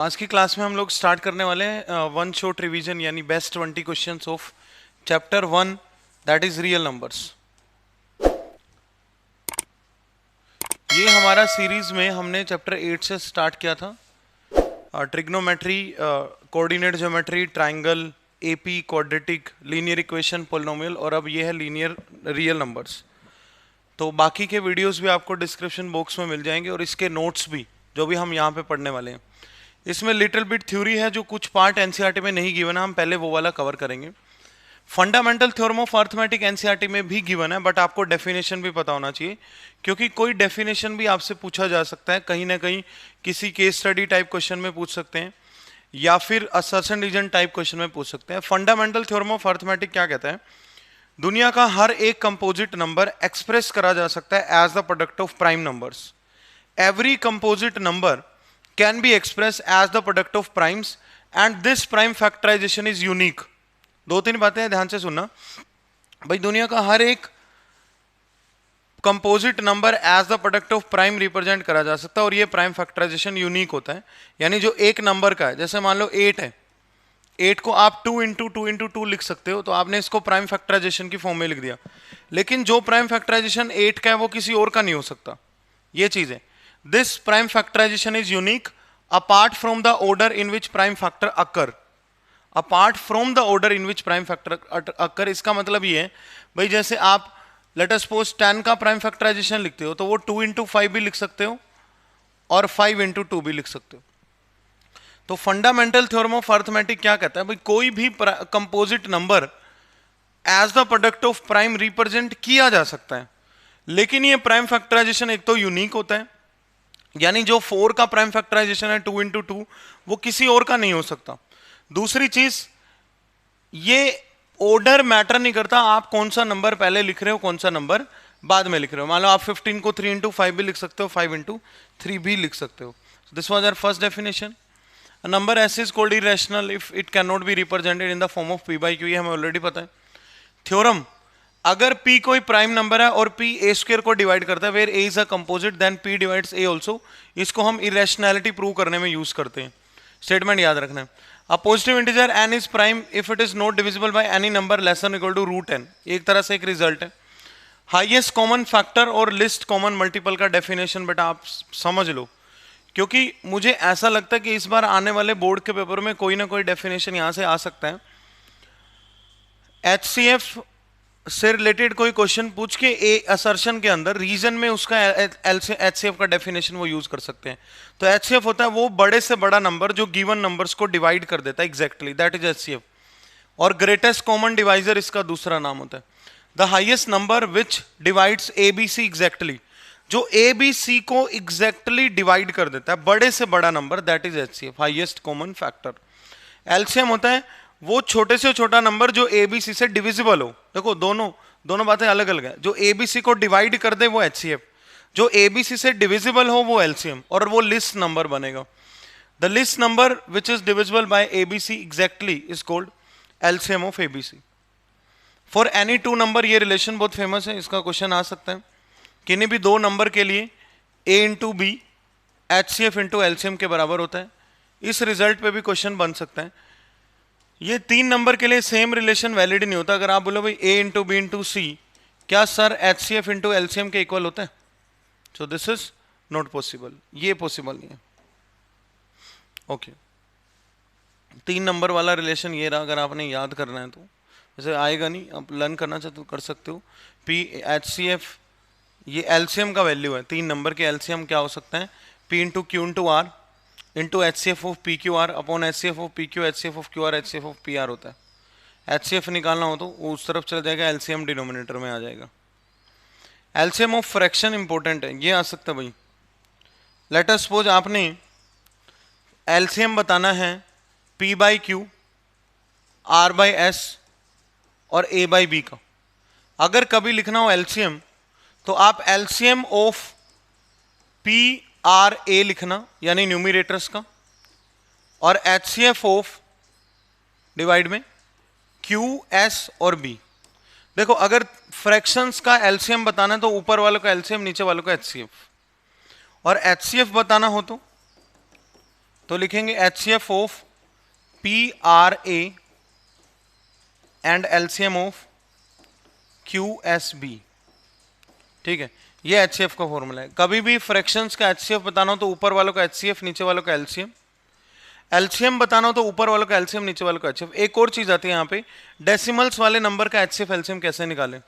आज की क्लास में हम लोग स्टार्ट करने वाले हैं वन शॉट रिवीजन यानी best 20 questions of chapter 1 that is real numbers. ये हमारा सीरीज में हमने चैप्टर 8 से स्टार्ट किया था। Trigonometry, coordinate geometry, triangle, AP, quadratic, linear equation, polynomial, और अब ये है लीनियर रियल नंबर्स। तो बाकी के वीडियोस भी आपको डिस्क्रिप्शन बॉक्स में मिल जाएंगे और इसके नोट्स भी जो भी हम यहाँ पे पढ़ने वाले हैं। इसमें लिटिल बिट थ्योरी है, जो कुछ पार्ट एनसीईआरटी में नहीं गिवन है, हम पहले वो वाला कवर करेंगे। Fundamental theorem of arithmetic NCERT में भी गिवन है, बट आपको डेफिनेशन भी पता होना चाहिए, क्योंकि कोई डेफिनेशन भी आपसे पूछा जा सकता है, कहीं ना कहीं किसी केस स्टडी टाइप क्वेश्चन में पूछ सकते हैं या फिर असर्शन रीजन टाइप क्वेश्चन में पूछ सकते हैं। फंडामेंटल थ्योरम ऑफ अर्थमेटिक क्या कहता है? दुनिया का हर एक कंपोजिट नंबर एक्सप्रेस करा जा सकता है as the product of prime numbers. Every composite number can be expressed as the product of primes and this prime factorization is unique। दो तीन बातें ध्यान से सुनना भाई। दुनिया का हर एक composite number as the product of prime represent करा जा सकता है और ये प्राइम फैक्टराइजेशन यूनिक होता है। यानी जो एक नंबर का है, जैसे मान लो 8 है, 8 को आप 2 इंटू 2 इंटू 2 लिख सकते हो, तो आपने इसको प्राइम फैक्टराइजेशन की फॉर्म में लिख दिया। लेकिन जो प्राइम फैक्टराइजेशन 8 का है वो किसी और का नहीं हो सकता। ये चीज है, this prime factorization is unique apart from the order in which prime factor occur। apart from the order in which prime factor occur इसका मतलब ये है भाई, जैसे आप let us suppose 10 का प्राइम फैक्टराइजेशन लिखते हो तो वो 2 इंटू 5 भी लिख सकते हो और 5 इंटू 2 भी लिख सकते हो। तो फंडामेंटल थ्योरम ऑफ अर्थमेटिक क्या कहता है भाई, कोई भी composite number as the product of prime represent किया जा सकता है, लेकिन ये प्राइम फैक्टराइजेशन एक तो यूनिक होता है, यानी जो 4 का प्राइम फैक्टराइजेशन है 2 इंटू 2 वो किसी और का नहीं हो सकता। दूसरी चीज, ये ऑर्डर मैटर नहीं करता, आप कौन सा नंबर पहले लिख रहे हो कौन सा नंबर बाद में लिख रहे हो। मान लो आप 15 को 3 इंटू 5 भी लिख सकते हो, 5 इंटू 3 भी लिख सकते हो। This was our first definition. Number s is called irrational if it can not be represented in the form of p by q, ये हमें ऑलरेडी पता है। थ्योरम, अगर p कोई प्राइम नंबर है और p a स्क्वायर को divide करता है, where a is a composite then p divides a also, इसको हम इरेशनैलिटी प्रूव करने में यूज करते हैं। स्टेटमेंट याद रखना है। A positive integer n is prime if it is not divisible by any number less than equal to root n, एक तरह से एक रिजल्ट है। हाईएस्ट कॉमन फैक्टर और लिस्ट कॉमन मल्टीपल का डेफिनेशन बेटा आप समझ लो, क्योंकि मुझे ऐसा लगता है कि इस बार आने वाले बोर्ड के पेपर में कोई ना कोई डेफिनेशन यहां से आ सकता है। HCF से रिलेटेड कोई क्वेश्चन पूछ के ए असर्शन के अंदर रीजन में उसका एचसीएफ का डेफिनेशन वो यूज कर सकते हैं। तो एचसीएफ होता है वो बड़े से बड़ा नंबर जो गिवन नंबर्स को डिवाइड कर देता है, एग्जैक्टली दैट इज एचसीएफ। और ग्रेटेस्ट कॉमन डिवाइजर इसका दूसरा नाम होता है। The highest number which divides ABC exactly, जो एबीसी को एग्जैक्टली डिवाइड कर देता है, बड़े से बड़ा number, that is HCF, highest common factor. LCM होता है वो छोटे से छोटा नंबर जो एबीसी से डिविजिबल हो। देखो दोनों बातें अलग अलग है। जो एबीसी को डिवाइड कर दे वो एचसीएफ, जो एबीसी से डिविजिबल हो वो एलसीएम, और वो लिस्ट नंबर बनेगा। The list number which is divisible by ABC exactly is called LCM of ABC. For any two number, ये रिलेशन बहुत फेमस है, इसका क्वेश्चन आ सकता है। किन्हीं भी दो नंबर के लिए A into B HCF into LCM के बराबर होता है। इस रिजल्ट पे भी क्वेश्चन बन सकता है। ये 3 नंबर के लिए सेम रिलेशन वैलिड नहीं होता। अगर आप बोलो भाई a इंटू बी इंटू सी, क्या सर HCF इंटू एलसीएम के इक्वल होता है? सो दिस इज नॉट पॉसिबल, ये पॉसिबल नहीं है। ओके, 3 नंबर वाला रिलेशन ये रहा। अगर आपने याद करना है तो वैसे आएगा नहीं, आप लर्न करना चाहते तो कर सकते हो। P HCF ये एलसीएम का वैल्यू है। 3 नंबर के एलसीएम क्या हो सकता है? P into q into r into HCF of p q r upon HCF of p q, HCF of q r, HCF of p r होता है। HCF निकालना हो तो वो उस तरफ चला जाएगा, LCM डिनोमिनेटर में आ जाएगा। LCM ऑफ फ्रैक्शन इंपॉर्टेंट है, ये आ सकता है भाई। लेट अस सपोज आपने LCM बताना है P by Q, R by S और A बाई B का। अगर कभी लिखना हो LCM तो आप LCM of P R A लिखना, यानी न्यूमिरेटर्स का, और HCF ऑफ डिवाइड में क्यू एस और बी। देखो अगर फ्रैक्शंस का एलसीएम बताना है तो ऊपर वालों का एलसीएम, नीचे वालों का HCF, और HCF बताना हो तो लिखेंगे HCF of PRA and LCM of QSB। ठीक है, ये HCF का फॉर्मूला है। कभी भी फ्रैक्शंस का HCF बताना हो तो ऊपर वालों का HCF, नीचे वालों का LCM। LCM बताना हो तो ऊपर वालों का LCM, नीचे वालों का HCF। एक और चीज आती है यहाँ पे, डेसिमल्स वाले नंबर का HCF LCM कैसे निकालें।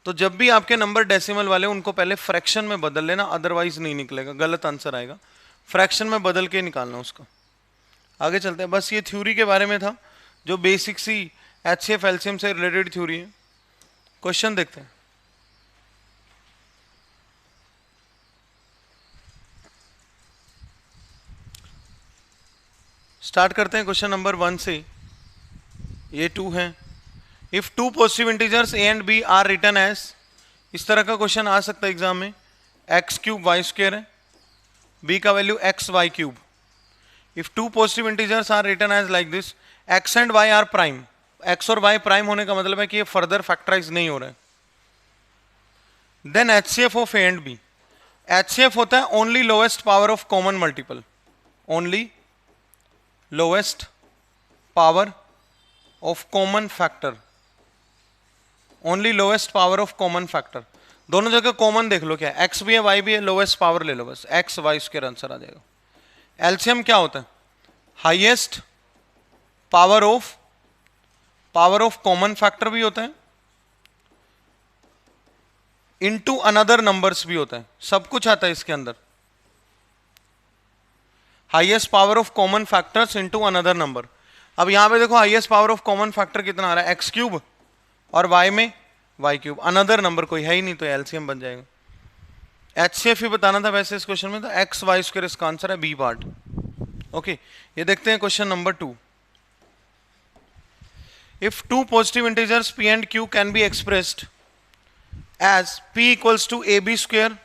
तो जब भी आपके नंबर डेसिमल वाले उनको पहले फ्रैक्शन में बदल लेना, अदरवाइज नहीं निकलेगा, गलत आंसर आएगा। फ्रैक्शन में बदल के निकालना उसका। आगे चलते हैं। बस ये थ्योरी के बारे में था, जो बेसिक सी HCF LCM से रिलेटेड थ्योरी है। क्वेश्चन देखते हैं। स्टार्ट करते हैं क्वेश्चन नंबर 1 से। ये 2 है। If two positive integers a and b are written as, इस तरह का क्वेश्चन आ सकता है एग्जाम में। x क्यूब वाई स्क्वायर है, b का value x y cube. If two positive integers are written as like this, x and y are prime. x और y prime होने का मतलब है कि ये फर्दर फैक्टराइज नहीं हो रहा है। Then HCF of a and b। HCF होता है only lowest power of common multiple, only lowest power of common factor, only lowest power of common factor. दोनों जगह कॉमन देख लो, क्या x भी है y भी है, लोएस्ट पावर ले लो बस, x y स्क्वायर आंसर आ जाएगा। LCM क्या होता है, highest power of common factor भी होता है, इनटू अनदर नंबर्स भी होता है, सब कुछ आता है इसके अंदर। Highest power of common factors into another number. अब यहां पे देखो highest power of common factor कितना आ रहा है, एक्स क्यूब, और y में y क्यूब, अनदर नंबर कोई है ही नहीं, तो LCM बन जाएगा। HCF ही बताना था वैसे इस क्वेश्चन में, तो x y स्क्वायर इसका आंसर है, बी पार्ट। ओके, ये देखते हैं question number 2। If two positive integers p and q can be expressed as p equals to ab square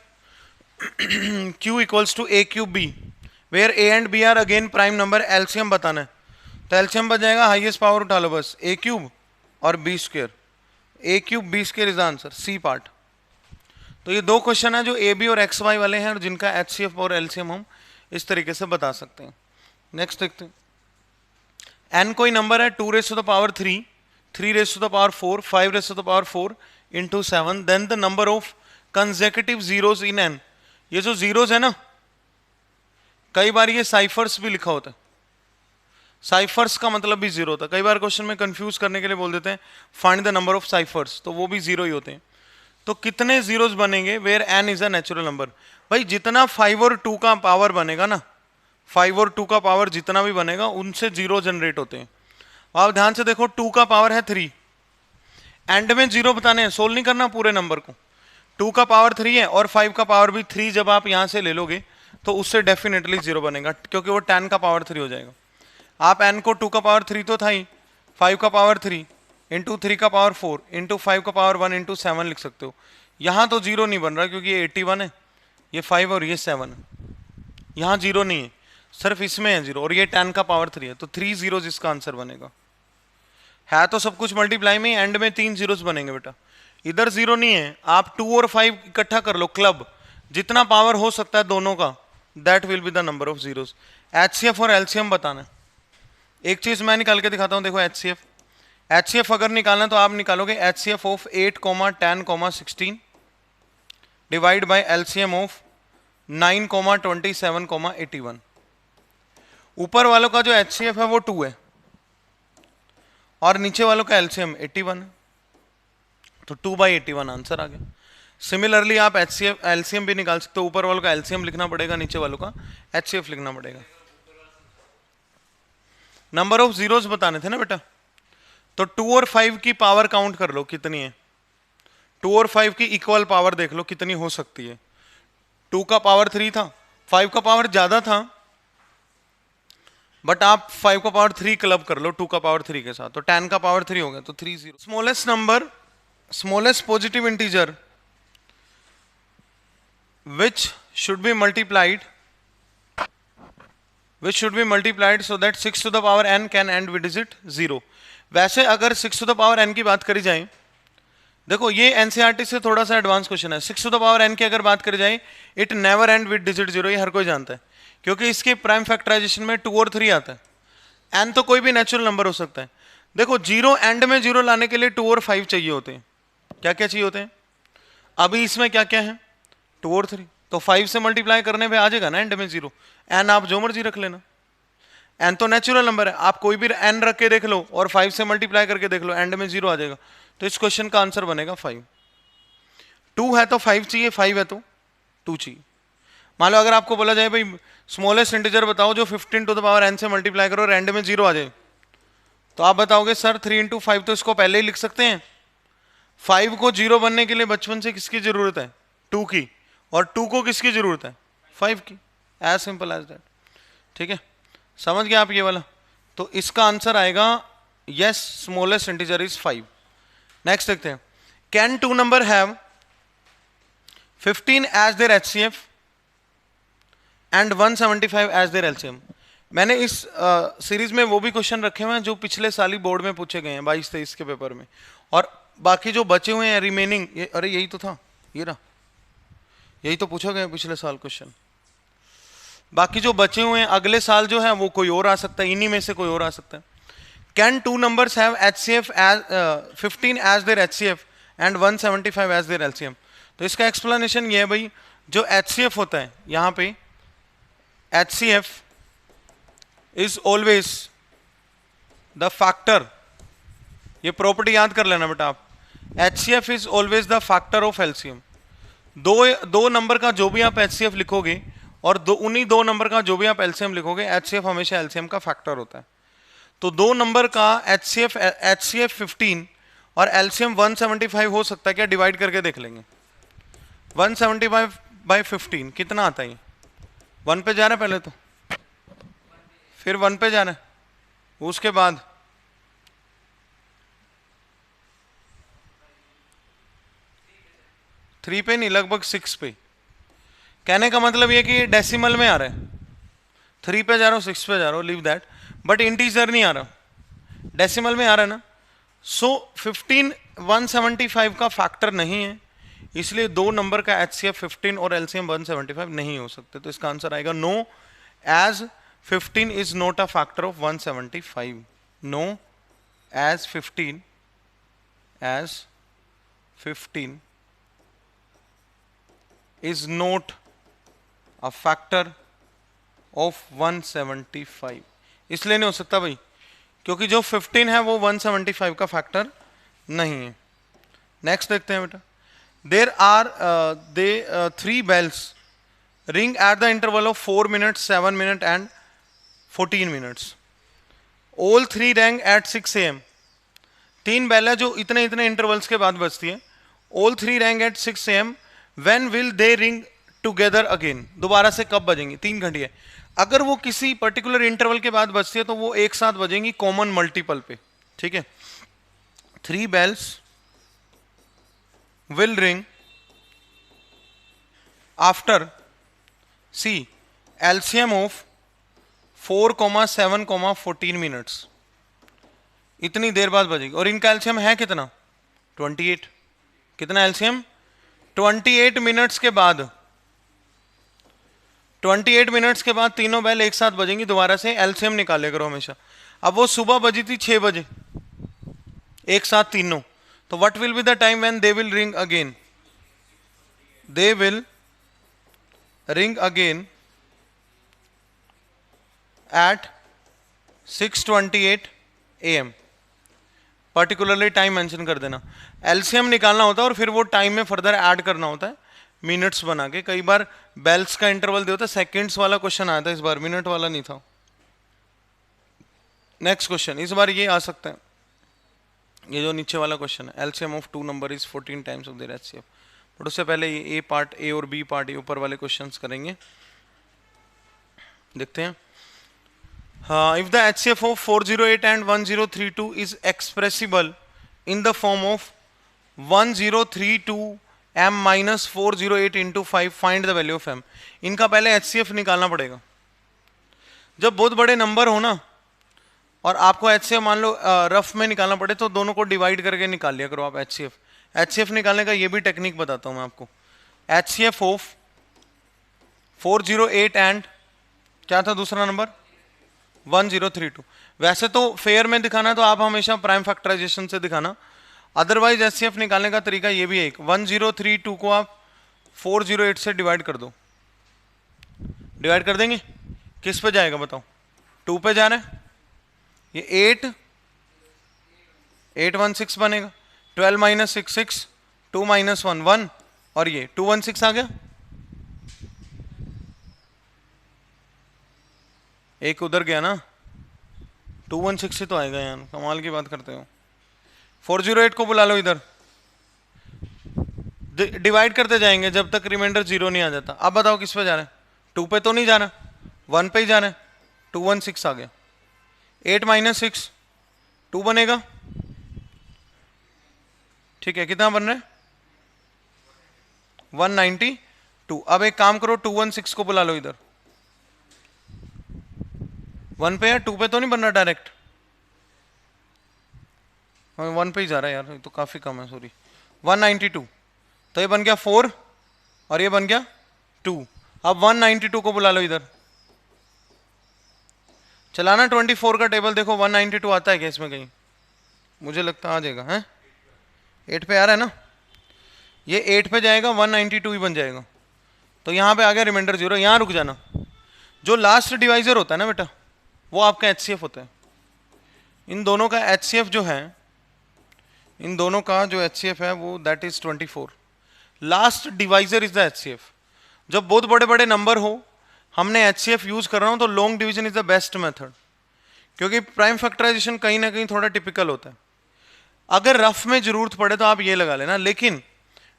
q equals to a cube b, where a and b are again prime number, LCM बताना है। तो LCM बन जाएगा, highest power उठा लो बस, a cube और b square, a cube b square is answer, C part. तो ये दो क्वेश्चन है जो ए बी और एक्स वाई वाले हैं, और जिनका HCF और LCM हम इस तरीके से बता सकते हैं। नेक्स्ट देखते हैं। n कोई नंबर है 2 raise to the power 3, 3 raise to the power 4, 5 raise to the power 4 into 7, then the number of consecutive zeros in n। ये जो जीरोज है ना, कई बार ये साइफर्स भी लिखा होता है, साइफर्स का मतलब भी जीरो होता है। कई बार क्वेश्चन में कंफ्यूज करने के लिए बोल देते हैं find the number of cyphers, तो वो भी जीरो ही होते हैं। तो कितने जीरोस बनेंगे where n is a natural number. भाई जितना 5 और 2 का पावर बनेगा ना, 5 और 2 का पावर जितना भी बनेगा उनसे जीरो जनरेट होते हैं। आप ध्यान से देखो, 2 का पावर है 3, एंड में जीरो बताने हैं, सोल्व नहीं करना पूरे नंबर को। 2 का पावर 3 है और 5 का पावर भी 3, जब आप यहां से ले लोगे तो उससे डेफिनेटली जीरो बनेगा, क्योंकि वो 10 का पावर 3 हो जाएगा। आप n को 2 का पावर 3 तो था ही, 5 का पावर 3 इंटू 3 का पावर 4 इंटू 5 का पावर 1 इंटू 7 लिख सकते हो। यहाँ तो जीरो नहीं बन रहा क्योंकि ये 81 है, ये 5 और ये 7 है, यहाँ जीरो नहीं है, सिर्फ इसमें है जीरो, और ये 10 का पावर 3 है, तो 3 जीरोज इसका आंसर बनेगा। है तो सब कुछ मल्टीप्लाई में, एंड में 3 जीरोज बनेंगे बेटा, इधर जीरो नहीं है। आप 2 और 5 इकट्ठा कर लो, क्लब, जितना पावर हो सकता है दोनों का, that will be the number of zeros. HCF और LCM बताना है। एक चीज मैं निकाल के दिखाता हूं, देखो HCF अगर निकालना तो आप निकालोगे HCF of 8, 10, 16 divide by LCM of 9, 27, 81। ऊपर वालों का जो HCF है वो 2 है और नीचे वालों का LCM 81 है, तो 2/81 आंसर आ गया। सिमिलरली आप HCF LCM भी निकाल सकते हो, ऊपर वालों का LCM लिखना पड़ेगा, नीचे वालों का HCF लिखना पड़ेगा। नंबर ऑफ जीरोस बताने थे ना बेटा, तो 2 और 5 की पावर काउंट कर लो कितनी है, 2 और 5 की इक्वल पावर देख लो कितनी हो सकती है। 2 का पावर 3 था, 5 का पावर ज्यादा था, बट आप 5 का पावर 3 क्लब कर लो 2 का पावर 3 के साथ, तो 10 का पावर 3 हो गया, तो 3 0। Smallest number, smallest positive integer which should be multiplied so that 6 to the power n can end with digit 0। वैसे अगर 6 to the power n की बात करी जाए, देखो ये एनसीईआरटी से थोड़ा सा एडवांस क्वेश्चन है। 6 to the power n की अगर बात करी जाए, it never and with digit 0, ये हर कोई जानता है। क्योंकि इसके प्राइम फैक्टराइजेशन में 2 और 3 आता है। एन तो कोई भी नेचुरल नंबर हो सकता है। देखो जीरो एंड में जीरो लाने के लिए 2 और 5 चाहिए होते हैं। क्या क्या चाहिए होते हैं? अभी इसमें क्या क्या है? 2 और 3, तो 5 से मल्टीप्लाई करने पे आ जाएगा ना एंड में जीरो। एन आप जो मर्जी रख लेना, एन तो नेचुरल नंबर है, आप कोई भी एन रख के देख लो और 5 से मल्टीप्लाई करके देख लो, एंड में जीरो आ जाएगा। तो इस क्वेश्चन का आंसर बनेगा 5। 2 है तो 5 चाहिए, 5 है तो 2 चाहिए। मान लो अगर आपको बोला जाए भाई स्मॉलेस्ट इंटीजर बताओ जो 15 टू द पावर n से मल्टीप्लाई करो और एंड में जीरो आ जाए, तो आप बताओगे सर 3 इंटू 5, तो इसको पहले ही लिख सकते हैं। 5 को जीरो बनने के लिए बचपन से किसकी जरूरत है? 2 की। और 2 को किसकी जरूरत है? 5 की। As simple as that. ठीक है, समझ गए आप ये वाला? तो इसका आंसर आएगा yes, smallest integer is 5। Next देखते हैं, can 2 number have 15 as their HCF and 175 as their LCM। मैंने इस सीरीज में वो भी क्वेश्चन रखे हुए हैं जो पिछले साल ही बोर्ड में पूछे गए हैं 22-23 के पेपर में, और बाकी जो बचे हुए हैं रिमेनिंग, अरे यही तो था, ये रहा, यही तो पूछा गया पिछले साल क्वेश्चन। बाकी जो बचे हुए हैं अगले साल जो है वो कोई और आ सकता है, इन्हीं में से कोई और आ सकता है। Can 2 numbers have HCF as 15 as their HCF and 175 as their LCM। तो इसका एक्सप्लेनेशन ये है भाई, जो HCF होता है यहाँ पे, HCF is always the factor, ये प्रॉपर्टी याद कर लेना बेटा आप, HCF is always the factor of LCM। दो नंबर का जो भी आप HCF लिखोगे और उन्हीं 2 नंबर का जो भी आप LCM लिखोगे, HCF हमेशा LCM का फैक्टर होता है। तो 2 नंबर का HCF 15 और LCM 175 हो सकता है क्या? डिवाइड करके देख लेंगे। 175 बाई 15 कितना आता है? 1 पे जा रहा है पहले तो, फिर 1 पे जा रहा है, उसके बाद 3 पे नहीं, लगभग 6 पे। कहने का मतलब ये कि डेसिमल में आ रहा है, 3 पे जा रहा हूँ, 6 पे जा रहा हूँ, लीव दैट, बट इंटीजर नहीं आ रहा, डेसिमल में आ रहा है ना। सो 15 175 का फैक्टर नहीं है, इसलिए 2 नंबर का HCF 15 और LCM 175 नहीं हो सकते। तो इसका आंसर आएगा no, as 15 is not a factor of 175। No, as 15 is not a factor of 175। इसलिए नहीं हो सकता भाई, क्योंकि जो 15 है वो 175 का फैक्टर नहीं है। नेक्स्ट देखते हैं बेटा, there are 3 bells ring at the interval of 4 minutes, 7 minutes and 14 minutes. All 3 rang at 6 AM। 3 bell है जो इतने इतने इंटरवल्स के बाद बजती है। All 3 rang at 6 AM। When will they ring together again? दोबारा से कब बजेंगी? 3 घंटे है। अगर वो किसी पर्टिकुलर इंटरवल के बाद बजती है तो वो एक साथ बजेंगी कॉमन मल्टीपल पे। ठीक है, 3 bells will ring after C LCM of 4, 7, 14 minutes। इतनी देर बाद बजेगी, और इनका LCM है कितना? 28। कितना LCM? 28 मिनट्स के बाद, 28 मिनट्स के बाद तीनों बेल एक साथ बजेंगी। दोबारा से LCM निकाले करो हमेशा। अब वो सुबह बजी थी 6 बजे एक साथ तीनों, तो what will be the time when they will ring again? They will ring again at 6:28 AM। Particularly time mention कर देना। LCM निकालना होता है और फिर वो टाइम में फर्दर ऐड करना होता है मिनट्स बना के। कई बार बेल्स का इंटरवल दे होता है, सेकेंड्स वाला क्वेश्चन आया था इस बार, मिनट वाला नहीं था। नेक्स्ट क्वेश्चन, इस बार ये आ सकता है, ये जो नीचे वाला क्वेश्चन है, LCM of 2 number is 14 times of their HCF। But उससे पहले ये A पार्ट, A और B पार्ट, ये ऊपर वाले क्वेश्चंस करेंगे। देखते हैं। If the HCF of 408 and 1032 is expressible in the form of 1032 m minus 408 into 5, find the value of m। इनका पहले HCF निकालना पड़ेगा। जब बहुत बड़े नंबर हो ना और आपको HCF मान लो रफ में निकालना पड़े, तो दोनों को डिवाइड करके निकाल लिया करो आप HCF। HCF निकालने का ये भी टेक्निक बताता हूँ मैं आपको। HCF of 408 and क्या था दूसरा नंबर? 1032। वैसे तो फेयर में दिखाना तो आप हमेशा प्राइम फैक्टराइजेशन से दिखाना, अदरवाइज एचसीएफ निकालने का तरीका ये भी है एक, 1032 को आप 408 से डिवाइड कर दो। डिवाइड कर देंगे, किस पे जाएगा बताओ? 2 पे जा रहा है, ये 816 बनेगा। 12 माइनस 6 6, 2 माइनस 1 1, और ये 216 आ गया। एक उधर गया ना, 216 ही तो आएगा यार, कमाल की बात करते हो। 408 को बुला लो इधर, डिवाइड करते जाएंगे जब तक रिमाइंडर 0 नहीं आ जाता। अब बताओ किस पे जा रहा है? 2 पे तो नहीं जा रहा, 1 पे ही जा रहा है। 216 आ गया। 8 माइनस 6 2 बनेगा, ठीक है। कितना बन रहा है? 192। अब एक काम करो, 216 को बुला लो इधर। 1 पे या 2 पे तो नहीं बन रहा डायरेक्ट? 1 पे ही जा रहा है यार, ये तो काफी कम है, सॉरी। 192, तो ये बन गया 4 और ये बन गया 2। अब 192 को बुला लो इधर। चलाना 24 का टेबल, देखो 192 आता है क्या इसमें कहीं? मुझे लगता आ जाएगा, है 8 पे आ रहा है ना, ये 8 पे जाएगा, 192 ही बन जाएगा। तो यहाँ पे आ गया रिमाइंडर 0। यहाँ रुक जाना। जो लास्ट डिवाइजर होता है ना बेटा, वो आपका एचसीएफ होता है। इन दोनों का एचसीएफ जो है, इन दोनों का जो एचसीएफ है वो that is 24। Last divisor is the HCF. जब बहुत बड़े बड़े नंबर हो, हमने एचसीएफ यूज कर रहा हूं, तो long division is the best method, क्योंकि प्राइम फैक्टराइजेशन कहीं ना कहीं थोड़ा टिपिकल होता है। अगर रफ में जरूरत पड़े तो आप ये लगा लेना, लेकिन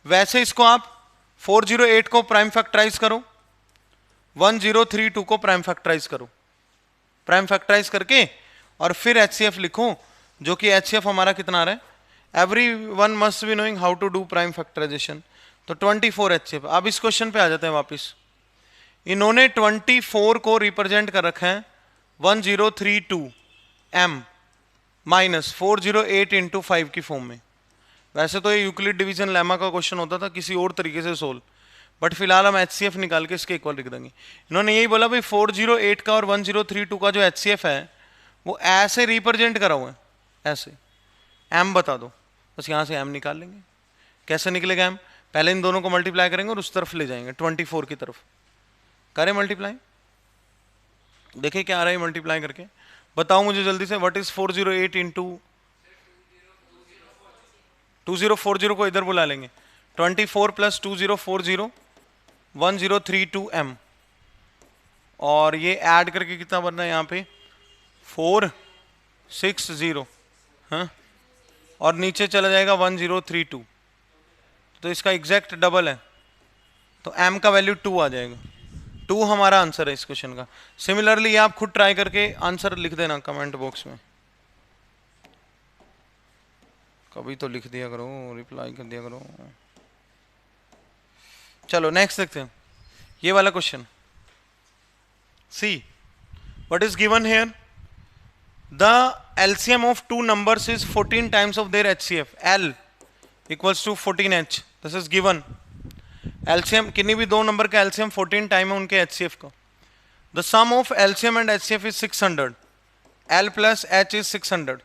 वैसे इसको आप 408 को प्राइम फैक्टराइज करो, 1032 को प्राइम फैक्टराइज करो, प्राइम फैक्टराइज करके और फिर एचसीएफ लिखो, जो कि एचसीएफ हमारा कितना आ रहा है? Everyone must be knowing how to do prime factorization. तो 24 एचसीएफ। अब इस क्वेश्चन पे आ जाते हैं वापस। इन्होंने 24 को रिप्रेजेंट कर रखा है 1032 m माइनस 408 इंटू 5 की फॉर्म में। वैसे तो ये यूक्लिड डिवीजन लेमा का क्वेश्चन होता था किसी और तरीके से सोल्व, बट फिलहाल हम एचसीएफ निकाल के इसके इक्वल लिख देंगे। इन्होंने यही बोला भाई 408 का और 1032 का जो एचसीएफ है वो ऐसे रिप्रेजेंट करा हुआ है, ऐसे। m बता दो, बस यहाँ से m निकाल लेंगे। कैसे निकलेगा m? पहले इन दोनों को मल्टीप्लाई करेंगे और उस तरफ ले जाएंगे 24 की तरफ। करें मल्टीप्लाई, देखिए क्या आ रहा है मल्टीप्लाई करके। बताओ मुझे जल्दी से, व्हाट इज 408 इंटू 2040 को इधर बुला लेंगे। 24 प्लस 2040 1032 m, और ये ऐड करके कितना बनना है यहाँ पे? 460, हाँ, और नीचे चला जाएगा 1032, तो इसका एग्जैक्ट डबल है, तो m का वैल्यू 2 आ जाएगा। 2 हमारा आंसर है इस क्वेश्चन का। सिमिलरली आप खुद ट्राई करके आंसर लिख देना कमेंट बॉक्स में। कभी तो लिख दिया करो, रिप्लाई कर दिया करो। चलो नेक्स्ट देखते हैं ये वाला question. See what is given here? The LCM of two numbers is 14 times of their HCF. L equals to 14H. This is given. LCM किन्हीं भी दो नंबर का LCM 14 टाइम है उनके HCF का। The sum of LCM and HCF is 600. L plus H is 600.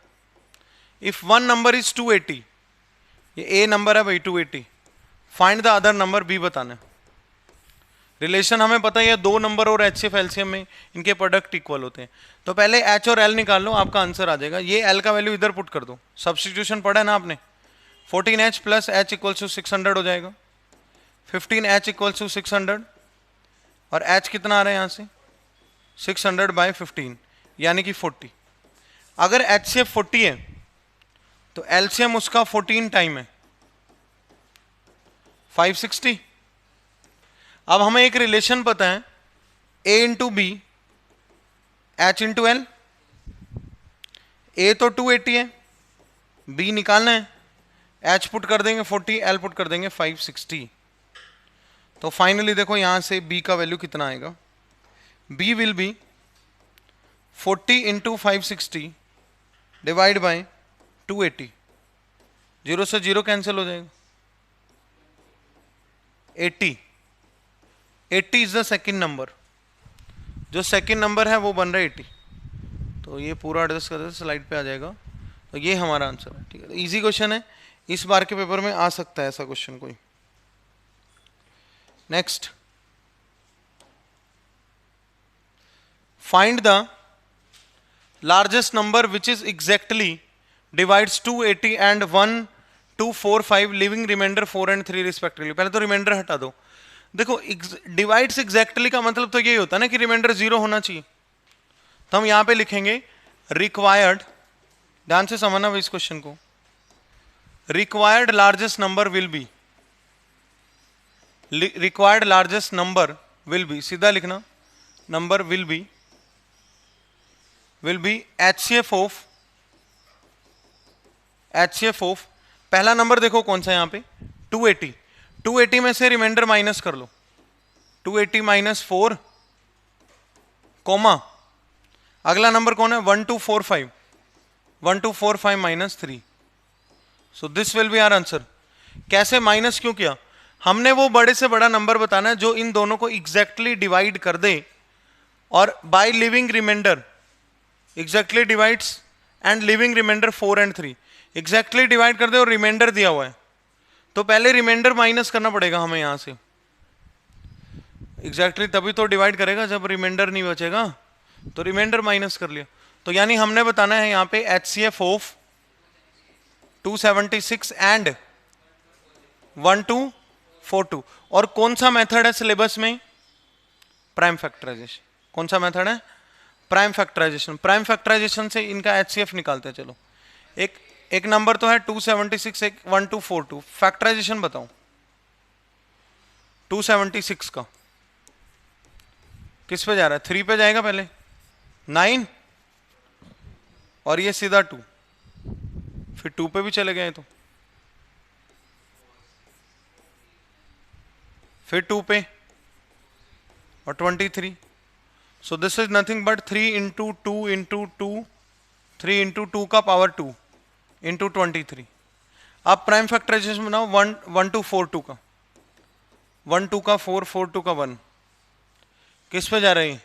If one number is 280, ये A number है भाई 280, find the other number B बताना है। रिलेशन हमें पता है दो नंबर और HCF LCM में इनके प्रोडक्ट इक्वल होते हैं, तो पहले H और L निकाल लो, आपका आंसर आ जाएगा। ये L का वैल्यू इधर पुट कर दो, सब्स्टिट्यूशन पढ़ा है ना आपने। 14H plus H equals to 600 हो जाएगा। 15H इक्वल्स टू 600, और H कितना आ रहा है यहाँ से? 600 बाई 15 यानी कि 40। अगर HCF 40 है तो LCM उसका 14 टाइम है 560। अब हमें एक रिलेशन पता है A into B H into L. A तो 280 है, B निकालना है, H पुट कर देंगे 40, L पुट कर देंगे 560। तो फाइनली देखो यहां से B का वैल्यू कितना आएगा? B will be 40 into 560 divide by 280। 0 से 0 कैंसिल हो जाएगा। 80 इज द सेकेंड नंबर। जो सेकंड नंबर है वो बन रहा है 80। तो ये पूरा एडजस्ट कर देते स्लाइड पे आ जाएगा। तो ये हमारा आंसर है, ठीक है। इजी क्वेश्चन है, इस बार के पेपर में आ सकता है ऐसा क्वेश्चन कोई। Next, find the largest number which is exactly divides 280 and 1245 leaving remainder 4 and 3 respectively. पहले तो रिमाइंडर हटा दो। देखो डिवाइड्स एग्जैक्टली का मतलब तो यही होता है ना कि रिमाइंडर 0 होना चाहिए। तो हम यहां पे लिखेंगे रिक्वायर्ड, ध्यान से समझना इस क्वेश्चन को, required largest number will be, required largest number will be, सीधा लिखना, number will be HCF of पहला नंबर देखो कौन सा यहां पे 280, 280 में से रिमाइंडर माइनस कर लो, 280 माइनस 4 कोमा, अगला नंबर कौन है 1245, 1245 minus 3। So this will be our answer. कैसे माइनस क्यों किया? हमने वो बड़े से बड़ा नंबर बताना है जो इन दोनों को एग्जैक्टली डिवाइड कर दे, और by leaving remainder exactly divides and leaving remainder 4 and 3 exactly divide कर दे और रिमाइंडर दिया हुआ है, तो पहले रिमाइंडर माइनस करना पड़ेगा हमें यहां से। एग्जैक्टली तभी तो डिवाइड करेगा जब रिमाइंडर नहीं बचेगा, तो रिमाइंडर माइनस कर लिया। तो यानी हमने बताना है यहां पे HCF ऑफ 276 एंड 1242। और कौन सा मेथड है सिलेबस में? Prime factorization. कौन सा मेथड है? Prime factorisation. प्राइम फैक्टराइजेशन से इनका HCF निकालते हैं। चलो, एक नंबर तो है 276, एक 1242, फैक्टराइजेशन बताओ 276 का किस पे जा रहा है? 3 पे जाएगा पहले, 9 और ये सीधा 2, फिर 2 पे भी चले गए तो फिर 2 पे और 23। सो this is nothing but 3 into 2 into 2, 3 into 2 का पावर 2 इंटू 23। अब प्राइम फैक्टराइजेशन बनाओ 1242 का, 12 का 4, 42 का 1, किस पे जा रहे हैं?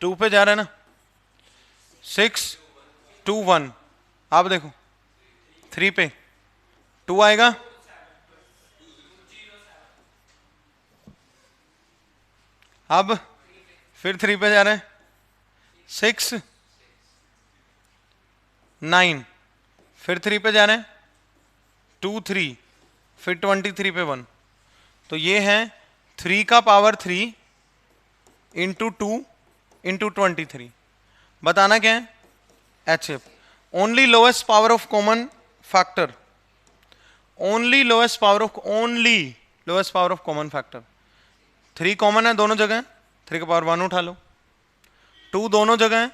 2 पे जा रहा है ना, 6 2 1। आप देखो 3 पे 2 आएगा, अब फिर 3 पे जा रहे हैं, 6 9, फिर 3 पे जा रहे हैं, 2 3, फिर 23 पे 1। तो ये है 3 का पावर 3 इंटू 2 इंटू 23। बताना क्या है? HCF, only lowest power of common factor, only lowest power of common factor. 3 common है दोनों जगह, 3 का पावर 1 उठा लो, 2 दोनों जगह है,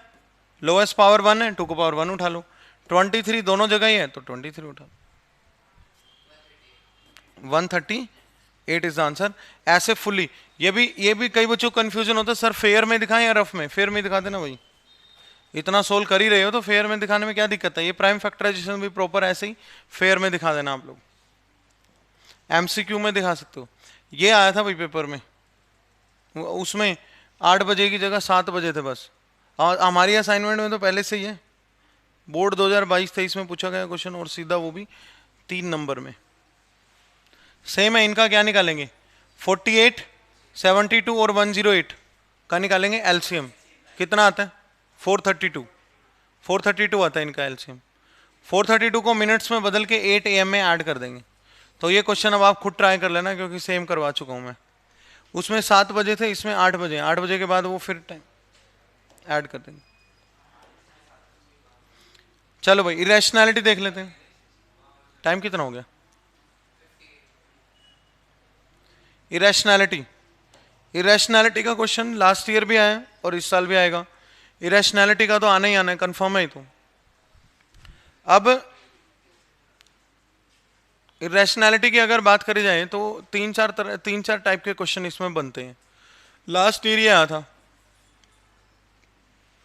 लोएस्ट पावर 1 है, 2 का पावर 1 उठा लो, 23 दोनों जगह ही है तो 23 उठा लो, 138 इज आंसर। ऐसे फुल्ली ये भी कई बच्चों को कंफ्यूजन होता है, सर फेयर में दिखाएं या रफ में? फेयर में दिखा देना भाई, इतना सोल्व कर ही रहे हो तो फेयर में दिखाने में क्या दिक्कत है? ये प्राइम फैक्टराइजेशन भी प्रॉपर ऐसे ही फेयर में दिखा देना आप लोग, MCQ में दिखा सकते हो। ये आया था भाई पेपर में, उसमें 8 बजे की जगह 7 बजे थे बस, और हमारी असाइनमेंट में तो पहले से ही है, बोर्ड 2022-23 में पूछा गया क्वेश्चन, और सीधा वो भी 3 नंबर में। सेम है, इनका क्या निकालेंगे? 48, 72 और 108 का निकालेंगे LCM। कितना आता है? 432, 432 आता है इनका LCM। 432 को मिनट्स में बदल के 8 AM में ऐड कर देंगे। तो ये क्वेश्चन अब आप खुद ट्राई कर लेना, क्योंकि सेम करवा चुका हूँ मैं। उसमें 7 बजे थे, इसमें 8 बजे, 8 बजे के बाद वो फिर टाइम ऐड कर देंगे। चलो भाई, इरेशनैलिटी देख लेते हैं। टाइम कितना हो गया? इरेशनैलिटी का क्वेश्चन लास्ट ईयर भी आया और इस साल भी आएगा। इरेशनैलिटी का तो आना ही आना है, कंफर्म है। तो अब इरेशनैलिटी की अगर बात करी जाए तो 3-4 टाइप के क्वेश्चन इसमें बनते हैं। लास्ट ईयर ये आया था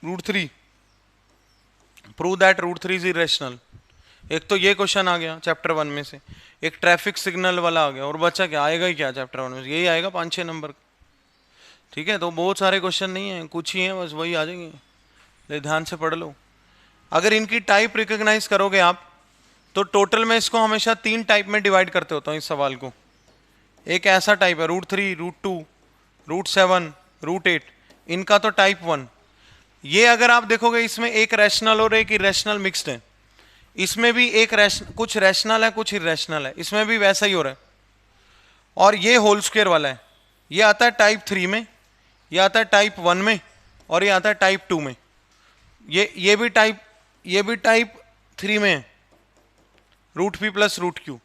√3, प्रूव दैट √3 इज इरेशनल। एक तो ये क्वेश्चन आ गया चैप्टर 1 में से, एक ट्रैफिक सिग्नल वाला आ गया, और बचा क्या? आएगा ही क्या चैप्टर 1 में? यही आएगा 5-6 नंबर। ठीक है, तो बहुत सारे क्वेश्चन नहीं है, कुछ ही हैं बस, वही आ जाएंगे, ले ध्यान से पढ़ लो। अगर इनकी टाइप रिकॉग्नाइज करोगे आप, तो टोटल में इसको हमेशा 3 टाइप में डिवाइड करते होता हूँ इस सवाल को। एक ऐसा टाइप है √3, √2, √7, √8, इनका तो टाइप 1। ये अगर आप देखोगे इसमें एक रैशनल और एक इरेशनल मिक्स्ड है, इसमें भी एक कुछ रैशनल है कुछ इरेशनल है, इसमें भी वैसा ही हो रहा है। और ये होल स्क्वायर वाला है, ये आता है टाइप 3 में, ये आता है टाइप 1 में, और ये आता है टाइप 2 में। ये भी टाइप 3 में है, √p + √q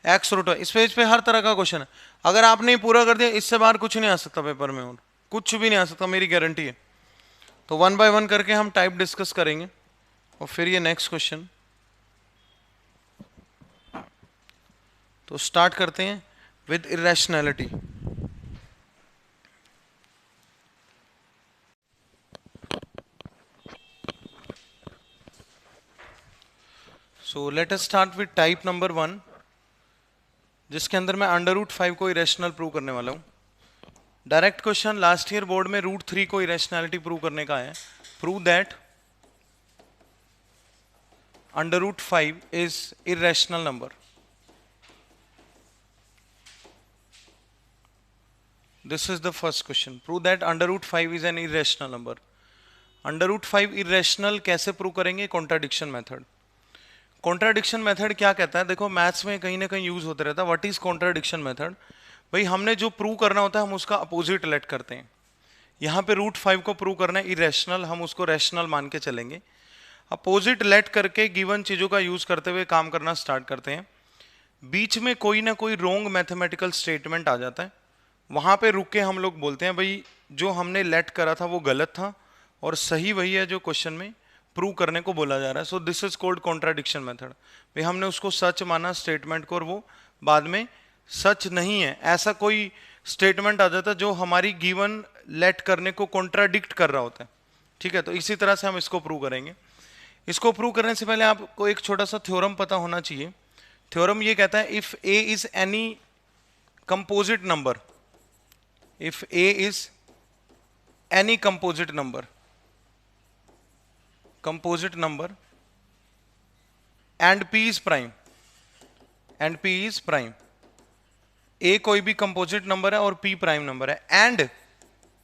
x √y। इस पेज पे हर तरह का क्वेश्चन है, अगर आपने पूरा कर दिया इससे बाहर कुछ नहीं आ सकता पेपर में, और कुछ भी नहीं आ सकता, मेरी गारंटी है। तो 1 बाय 1 करके हम टाइप डिस्कस करेंगे, और फिर ये नेक्स्ट क्वेश्चन। तो स्टार्ट करते हैं with irrationality. So let us start with type number 1, जिसके अंदर मैं √5 को इरेशनल प्रूव करने वाला हूँ। Direct question last year board में √3 को इरेशनैलिटी प्रूव करने का है। Prove that √5 is irrational number. This is the first question. Prove that √5 is an irrational number. √5 irrational कैसे प्रूव करेंगे? Contradiction method. कॉन्ट्राडिक्शन मेथड क्या कहता है? देखो मैथ्स में कहीं ना कहीं यूज होता रहता है। What is contradiction method? भाई हमने जो प्रूव करना होता है हम उसका अपोजिट लेट करते हैं। यहाँ पे √5 को प्रूव करना है इरेशनल, हम उसको रैशनल मान के चलेंगे। अपोजिट लेट करके गिवन चीज़ों का यूज करते हुए काम करना स्टार्ट करते हैं। बीच में कोई ना कोई रॉन्ग मैथमेटिकल स्टेटमेंट आ जाता है, वहाँ पे रुक के हम लोग बोलते हैं भाई जो हमने लेट करा था वो गलत था और सही वही है जो क्वेश्चन में प्रूव करने को बोला जा रहा है। सो this is called contradiction method. भाई हमने उसको सच माना स्टेटमेंट को, और वो बाद में सच नहीं है, ऐसा कोई स्टेटमेंट आ जाता है जो हमारी गिवन लेट करने को कॉन्ट्राडिक्ट कर रहा होता है। ठीक है, तो इसी तरह से हम इसको प्रूव करेंगे। इसको प्रूव करने से पहले आपको एक छोटा सा थ्योरम पता होना चाहिए। थ्योरम ये कहता है if A is any composite number, if A is any composite number and P is prime, A कोई भी कंपोजिट नंबर है और P प्राइम नंबर है, and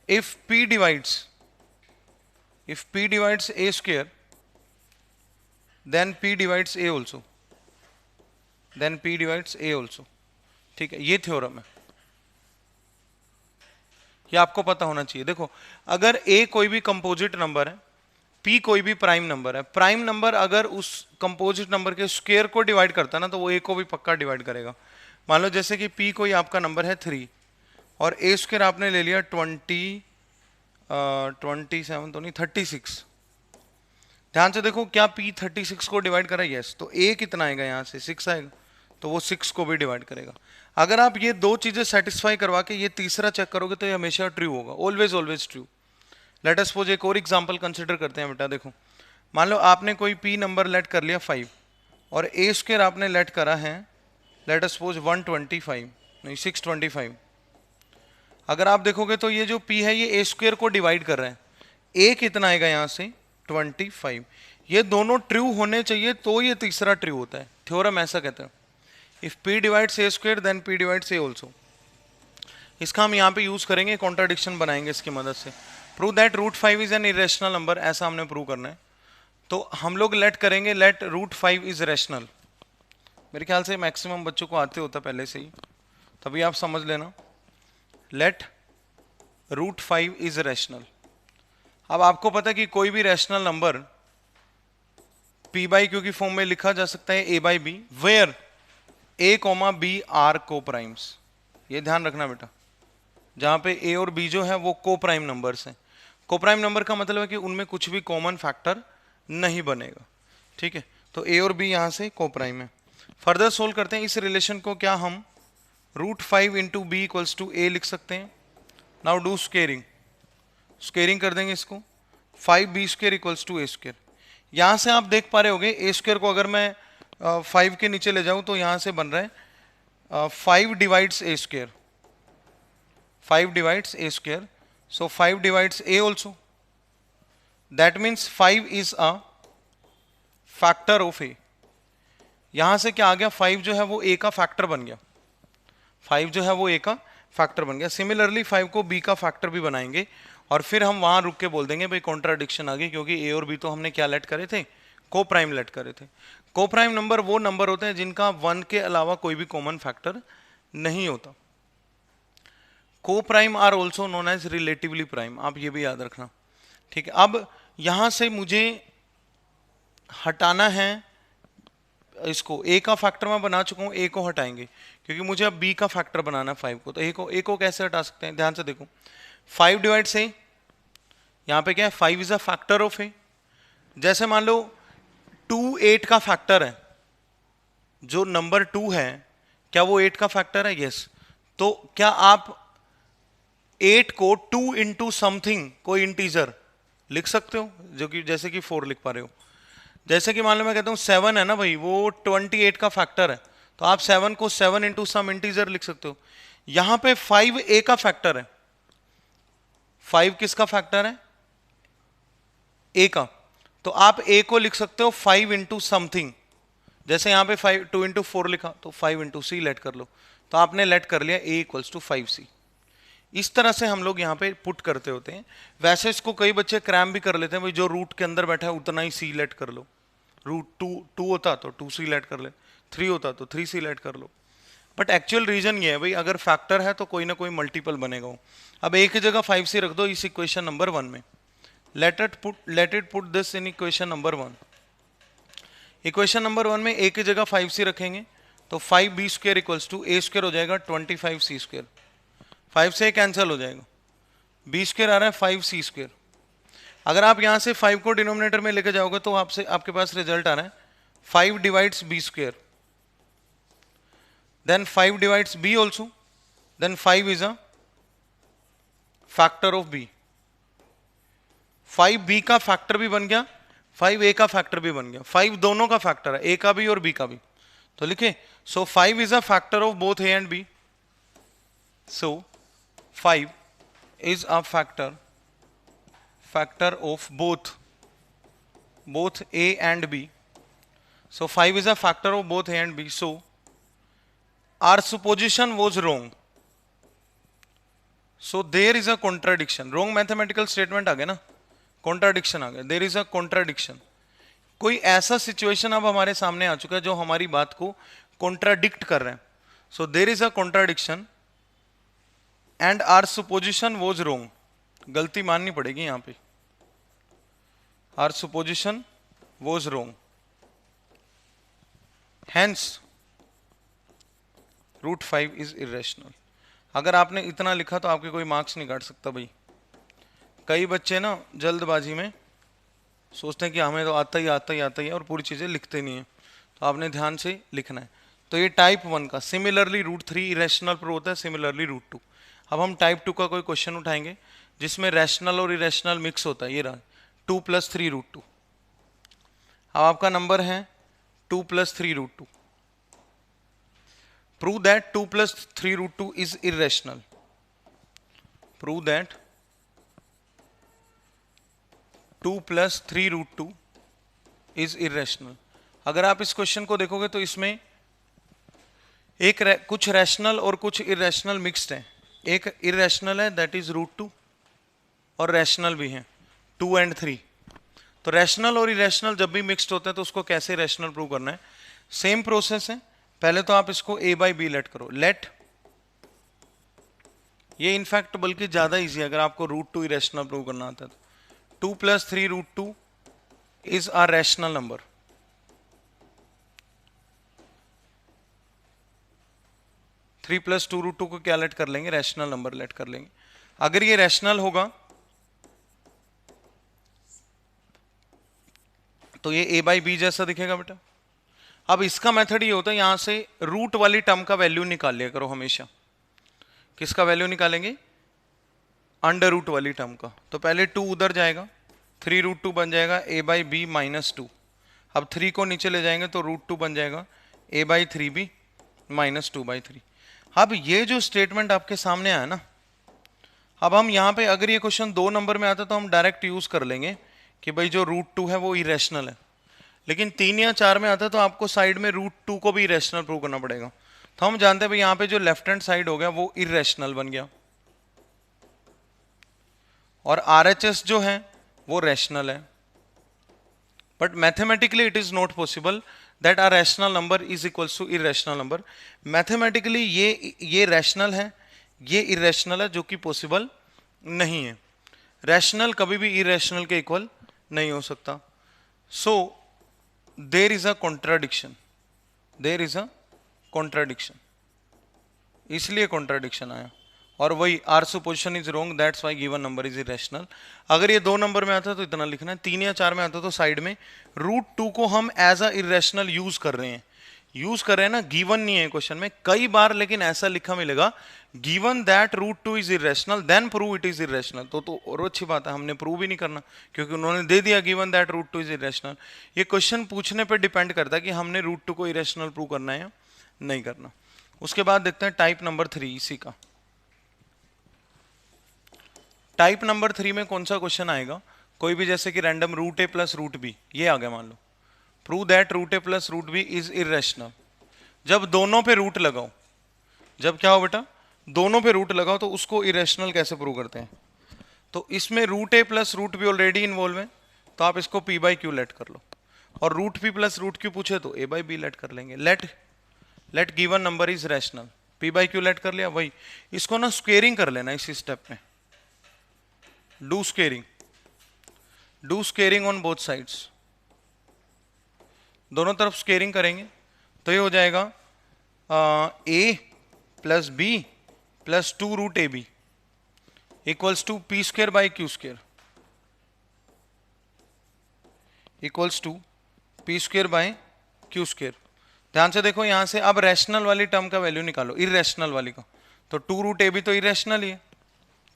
if P divides A square, then P divides A also, ठीक है, ये theorem है, ये आपको पता होना चाहिए। देखो अगर A कोई भी कंपोजिट नंबर है, P कोई भी प्राइम नंबर है, प्राइम नंबर अगर उस कंपोजिट नंबर के स्क्वायर को डिवाइड करता है ना, तो वो A को भी पक्का डिवाइड करेगा। मान लो जैसे कि P कोई आपका नंबर है 3 और A स्क्वायर आपने ले लिया 27 तो नहीं 36। ध्यान से देखो क्या P 36 को डिवाइड करा? यस। तो A कितना आएगा? यहाँ से 6 आएगा, तो वो 6 को भी डिवाइड करेगा। अगर आप ये दो चीजें सेटिस्फाई करवा के ये तीसरा चेक करोगे तो ये हमेशा ट्रू होगा, always true. Let us suppose एक और एग्जांपल कंसिडर करते हैं बेटा। देखो मान लो आपने कोई P नंबर लेट कर लिया 5 और A स्क्वायर आपने लेट करा है लेट अस सपोज 125 नहीं 625। अगर आप देखोगे तो ये जो P है ये A स्क्वायर को डिवाइड कर रहा है, A कितना आएगा यहाँ से 25। ये दोनों ट्रू होने चाहिए तो ये तीसरा ट्रू होता है। थ्योरम ऐसा कहता है if P divides A square then P divides A also। इसका हम यहाँ पे यूज करेंगे, कॉन्ट्राडिक्शन बनाएंगे इसकी मदद से। Prove that √5 is an irrational number, ऐसा हमने प्रूव करना है। तो हम लोग लेट करेंगे लेट √5 इज रैशनल। मेरे ख्याल से मैक्सिमम बच्चों को आते होता पहले से ही, तभी आप समझ लेना। Let √5 is rational. अब आपको पता है कि कोई भी रैशनल नंबर P/Q की फॉर्म में लिखा जा सकता है A/B, where A, B are coprimes. ये ध्यान रखना बेटा, जहां पे A और B जो है वो को प्राइम नंबर्स हैं। को प्राइम नंबर का मतलब है कि उनमें कुछ भी कॉमन फैक्टर नहीं बनेगा। ठीक है, तो A और B यहां से को प्राइम है। फर्दर सोल्व करते हैं इस रिलेशन को। क्या हम √5 into B equals to A लिख सकते हैं? नाउ डू स्केयरिंग कर देंगे इसको। 5B square equals to A square. यहां से आप देख पा रहे होगे A स्क्वायर को अगर मैं 5 के नीचे ले जाऊं तो यहां से बन रहा है 5 divides A square. So 5 divides a also. That means 5 is a factor of a. यहां से क्या आ गया, 5 जो है वो a का फैक्टर बन गया, 5 जो है वो a का फैक्टर बन गया। सिमिलरली 5 को b का फैक्टर भी बनाएंगे और फिर हम वहां रुक के बोल देंगे भाई कॉन्ट्राडिक्शन आ गई, क्योंकि a और b तो हमने क्या लेट करे थे, को प्राइम लेट करे थे। को प्राइम नंबर वो नंबर होते हैं जिनका 1 के अलावा कोई भी कॉमन फैक्टर नहीं होता। Coprime are also known as relatively prime, आप ये भी याद रखना, ठीक है। अब यहां से मुझे हटाना है इसको, ए का फैक्टर मैं बना चुका हूं, ए को हटाएंगे क्योंकि मुझे अब बी का फैक्टर बनाना है 5 को। तो ए को कैसे हटा सकते हैं, ध्यान से देखो, 5 डिवाइड से यहां पे क्या है, 5 इज अ फैक्टर ऑफ ए। जैसे मान लो 2 8 का फैक्टर है, जो नंबर 2 है क्या वो 8 का फैक्टर है, यस। तो क्या आप 8 को 2 इंटू समथिंग कोई इंटीजर लिख सकते हो, जो कि जैसे कि 4 लिख पा रहे हो। जैसे कि मान लो मैं कहता हूं 7 है ना भाई, वो 28 का फैक्टर है, तो आप 7 को 7 इंटू सम इंटीजर लिख सकते हो। यहां पे 5 ए का फैक्टर है, 5 किसका फैक्टर है, ए का, तो आप ए को लिख सकते हो 5 इंटू समथिंग। जैसे यहां पे 2 इंटू 4 लिखा, तो 5 इंटू सी लेट कर लो, तो आपने लेट कर लिया ए इक्वल्स टू 5c। इस तरह से हम लोग यहाँ पे पुट करते होते हैं। वैसे इसको कई बच्चे क्रैम भी कर लेते हैं, भाई जो रूट के अंदर बैठा है उतना ही सी लेट कर लो, रूट 2 होता तो 2c लेट कर ले, 3 होता तो 3c लेट कर लो। बट एक्चुअल रीजन ये है भाई, अगर फैक्टर है तो कोई ना कोई मल्टीपल बनेगा वो। अब एक की जगह 5c रख दो इस इक्वेशन नंबर 1 में। Let it put this in equation number 1। Equation number 1 में ए की जगह 5c रखेंगे तो 5b square equals to a square हो जाएगा 25c स्क्वायर, 5 से कैंसिल हो जाएगा, b स्क्वायर आ रहा है 5c स्क्वायर। अगर आप यहां से 5 को डिनोमिनेटर में लेकर जाओगे तो आपसे आपके पास रिजल्ट आ रहा है 5 divides b square, then 5 divides b also, then 5 is a factor of b। 5b का फैक्टर भी बन गया, 5a का फैक्टर भी बन गया, 5 दोनों का फैक्टर है, a का भी और b का भी। तो लिखे, सो 5 is a factor of both a and b, so 5 is a factor of both a and b. So 5 is a factor of both a and b. So our supposition was wrong. So there is a contradiction. Wrong mathematical statement आ गया ना, contradiction आ गया, there is a contradiction. कोई ऐसा situation अब हमारे सामने आ चुका है जो हमारी बात को contradict कर रहे हैं. So there is a contradiction and our supposition was wrong. गलती माननी पड़ेगी यहां पे. Our supposition was wrong. Hence root 5 is irrational. अगर आपने इतना लिखा तो आपके कोई मार्क्स नहीं काट सकता भाई. कई बच्चे ना जल्दबाजी में सोचते हैं कि हमें तो आता ही है और पूरी चीजें लिखते नहीं है. तो आपने ध्यान से लिखना है. तो ये टाइप 1 का. सिमिलरली रूट 3 इरेशनल प्रूव होता है, सिमिलरली रूट 2. अब हम टाइप 2 का कोई क्वेश्चन उठाएंगे जिसमें रैशनल और इरेशनल मिक्स होता है. ये रहा 2 + 3 रूट 2. अब आपका नंबर है 2 + 3 root 2. Prove that 2 + 3 root 2 is irrational. Prove that 2 + 3 root 2 is irrational. अगर आप इस क्वेश्चन को देखोगे तो इसमें कुछ रैशनल और कुछ इरेशनल मिक्स्ड है. एक इरेशनल है दैट इज रूट 2 और रैशनल भी है 2 और 3. तो रैशनल और इरेशनल जब भी मिक्स्ड होते हैं तो उसको कैसे रैशनल प्रूव करना है. सेम प्रोसेस है. पहले तो आप इसको a/b लेट करो. लेट ये इनफैक्ट बल्कि ज्यादा इजी है अगर आपको रूट 2 इरेशनल प्रूव करना आता है तो. 2 + 3 root 2 is a rational number. Three plus 2 root 2 को क्या लेट कर लेंगे, रैशनल नंबर लेट कर लेंगे. अगर ये रैशनल होगा तो ये a/b जैसा दिखेगा बेटा. अब इसका मेथड ये होता है यहां से रूट वाली टर्म का वैल्यू निकाल लिया करो हमेशा. किसका वैल्यू निकालेंगे, अंडर रूट वाली टर्म का. तो पहले 2 उधर जाएगा, 3 रूट 2 बन जाएगा a/b - 2. अब 3 को नीचे ले जाएंगे तो रूट 2 बन जाएगा a/3b - 2/3. अब ये जो स्टेटमेंट आपके सामने आया ना, अब हम यहाँ पे अगर ये क्वेश्चन 2 नंबर में आता तो हम डायरेक्ट यूज कर लेंगे कि भाई जो √2 है वो इरेशनल है, लेकिन 3 या 4 में आता तो आपको साइड में √2 को भी इरेशनल प्रूव करना पड़ेगा। तो हम जानते हैं भाई यहाँ पे जो लेफ्ट हैंड साइड हो गया वो इरेशनल बन गया, और RHS जो है वो रैशनल है। But mathematically it is not possible that a rational number is equals to irrational number. Mathematically ये रैशनल है, ये इरेशनल है, जो कि पॉसिबल नहीं है। रैशनल कभी भी इरेशनल के इक्वल नहीं हो सकता। So there is a contradiction, there is a contradiction, इसलिए कॉन्ट्राडिक्शन आया। और वही our supposition is wrong that's why given number is irrational. अगर ये 2 नंबर में आता तो इतना लिखना है, 3 या 4 में आता तो साइड में √2 को हम एज अ इरेशनल यूज कर रहे हैं, यूज कर रहे हैं ना, गिवन नहीं है क्वेश्चन में कई बार, लेकिन ऐसा लिखा मिलेगा given that √2 is irrational then prove it is irrational. तो और अच्छी बात है, हमने प्रूव ही नहीं करना क्योंकि उन्होंने दे दिया गिवन दैट √2 इज इरेशनल। ये क्वेश्चन पूछने पर डिपेंड करता है कि हमने √2 को इरेशनल प्रूव करना है या नहीं करना। उसके बाद देखते हैं टाइप नंबर 3 इसी का। टाइप नंबर 3 में कौन सा क्वेश्चन आएगा, कोई भी जैसे कि रैंडम √a प्लस √b ये आ गया, मान लो prove that √a plus √b is irrational. जब दोनों पे रूट लगाओ, जब क्या हो बेटा, दोनों पे रूट लगाओ तो उसको इरेशनल कैसे प्रूव करते हैं। तो इसमें √a plus √b already involve है, तो आप इसको p/q लेट कर लो, और √p प्लस √q पूछे तो a/b लेट कर लेंगे। Let given number is rational, p/q let कर लिया। वही इसको ना स्क्वेयरिंग कर लेना इसी स्टेप में, do squaring on both sides, दोनों तरफ स्क्वेयरिंग करेंगे तो ये हो जाएगा a plus b plus 2√ab equals to p²/q² equals to p²/q²। ध्यान से देखो यहां से अब रैशनल वाली टर्म का वैल्यू निकालो, इरेशनल वाली का, तो 2√ab तो इरेशनल ही है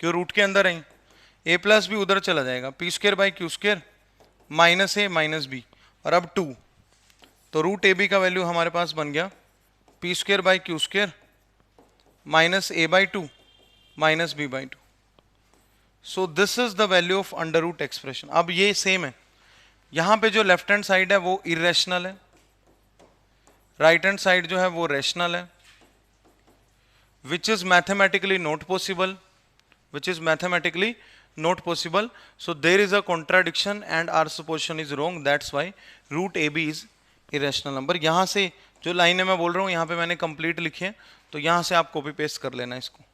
क्यों रूट के अंदर है, a प्लस बी उधर चला जाएगा, p²/q² minus a minus b, और अब 2, तो √ab का वैल्यू हमारे पास बन गया p²/q² minus a/2 minus b/2। So this is the value of under root expression. अब ये सेम है, यहां पे जो लेफ्ट हैंड साइड है वो इरेशनल है, राइट हैंड साइड जो है वो रैशनल है, which is mathematically not possible, which is mathematically not possible. So there is a contradiction and our supposition is wrong, that's why √ab is irrational number। यहाँ से जो लाइनें मैं बोल रहा हूँ यहाँ पे मैंने कंप्लीट लिखी है, तो यहाँ से आप कॉपी पेस्ट कर लेना इसको।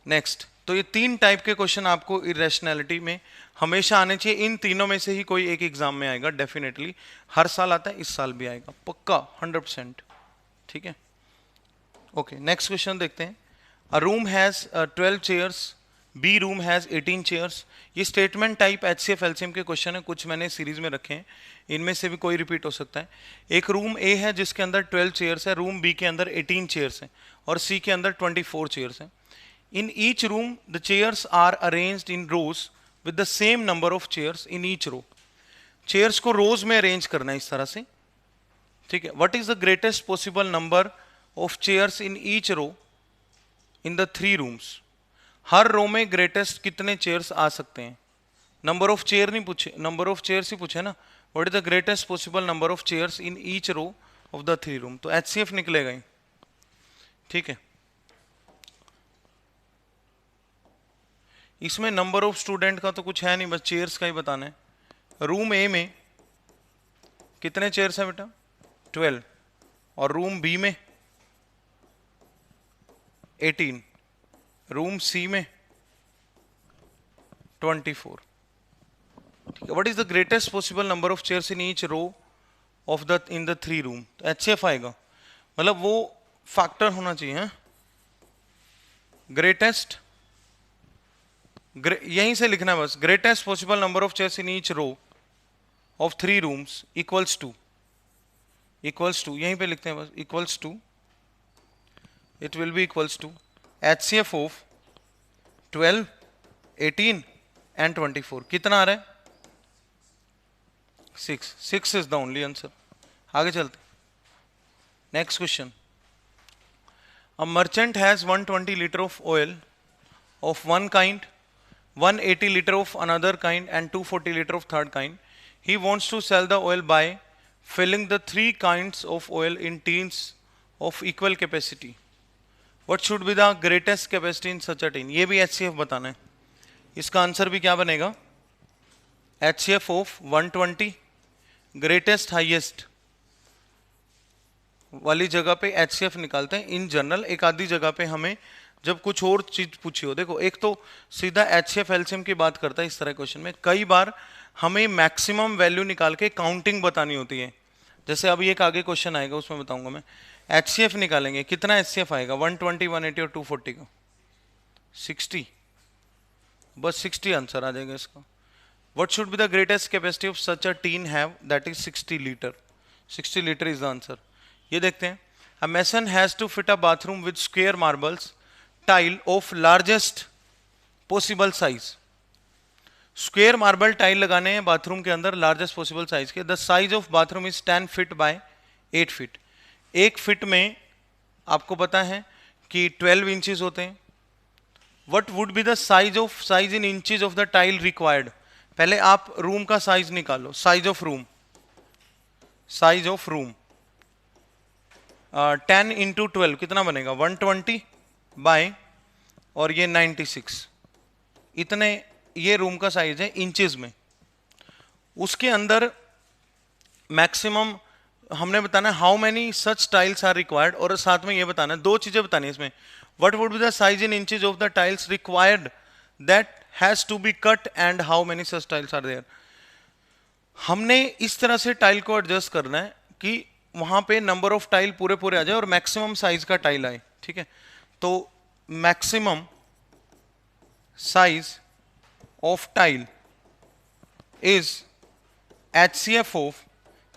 नेक्स्ट, तो ये 3 टाइप के क्वेश्चन आपको इरेशनैलिटी में हमेशा आने चाहिए, इन तीनों में से ही कोई एक एग्जाम में आएगा डेफिनेटली, हर साल आता है, इस साल भी आएगा पक्का 100%, ठीक है। ओके, नेक्स्ट क्वेश्चन देखते हैं। A room has 12 chairs, B room has 18 chairs। ये स्टेटमेंट टाइप HCF LCM के क्वेश्चन है, कुछ मैंने सीरीज में रखे हैं, इनमें से भी कोई रिपीट हो सकता है। एक रूम A है जिसके अंदर 12 चेयर्स है, रूम B के अंदर 18 चेयर्स हैं, और C के अंदर 24 चेयर्स हैं। In each room the chairs are arranged in rows with the same number of chairs in each row. Chairs को रोज में अरेंज करना है इस तरह से, ठीक है। What is the greatest possible number of chairs in each row in the 3 rooms. हर रो में ग्रेटेस्ट कितने चेयर्स आ सकते हैं, नंबर ऑफ चेयर नहीं पूछे, नंबर ऑफ चेयर्स ही पूछे ना। What is the greatest possible number of chairs in each row of the 3 room, तो HCF निकलेगा ही, ठीक है। इसमें नंबर ऑफ स्टूडेंट का तो कुछ है नहीं, बस चेयर्स का ही बताना है। रूम A में कितने चेयर्स है बेटा, 12, और रूम B में 18, रूम C में 24, ठीक है। What is the greatest possible number of chairs in each row of the in the 3 room, तो HCF आएगा, मतलब वो फैक्टर होना चाहिए, ग्रेटेस्ट, यहीं से लिखना है बस, greatest possible number of chairs in each row of 3 rooms equals to यहीं पे लिखते हैं बस, equals to, it will be equals to HCF of 12, 18 and 24। कितना आ रहा है, 6 is the only answer। आगे चलते, next question. A merchant has 120 liter of oil of one kind, 180 liter of another kind, and 240 liter of third kind. He wants to sell the oil by filling the three kinds of oil in tins of equal capacity. What should be the greatest capacity in such a tin? ये भी HCF बताना है. इसका answer भी क्या बनेगा? HCF of 120, greatest highest वाली जगह पे HCF निकालते हैं. इन जनरल एक आधी जगह पे हमें जब कुछ और चीज पूछी हो, देखो एक तो सीधा HCF LCM की बात करता है इस तरह क्वेश्चन में. कई बार हमें मैक्सिमम वैल्यू निकाल के काउंटिंग बतानी होती है. जैसे अभी एक आगे क्वेश्चन आएगा उसमें बताऊंगा मैं. HCF निकालेंगे, कितना HCF आएगा? 120, 180 और 240 का 60, बस 60 आंसर आ जाएगा इसका. What should be the greatest capacity of such a tin have? That is 60 liter. 60 liter is the answer. ये देखते हैं. A mason has to fit a bathroom with square marbles tile of largest possible size. Square marble tile लगाने हैं bathroom के अंदर largest possible size के. The size of bathroom is 10 feet by 8 feet. 1 feet में आपको पता है कि 12 इंचेस होते हैं. What would be the size in inches of the tile required? पहले आप रूम का साइज निकालो. साइज ऑफ रूम 10 इंटू 12 कितना बनेगा? 120 बाय और ये 96, इतने ये रूम का साइज है इंचेस में. उसके अंदर मैक्सिमम हमने बताना है how many such tiles are required, और साथ में ये बताना है, दो चीजें बतानी है इसमें. What would be the size in inches of the tiles required that has to be cut and how many such tiles are there. हमने इस तरह से टाइल को एडजस्ट करना है कि वहां पे नंबर ऑफ टाइल पूरे आ जाए और मैक्सिमम साइज का टाइल आए. ठीक है, तो maximum size of tile is HCF of,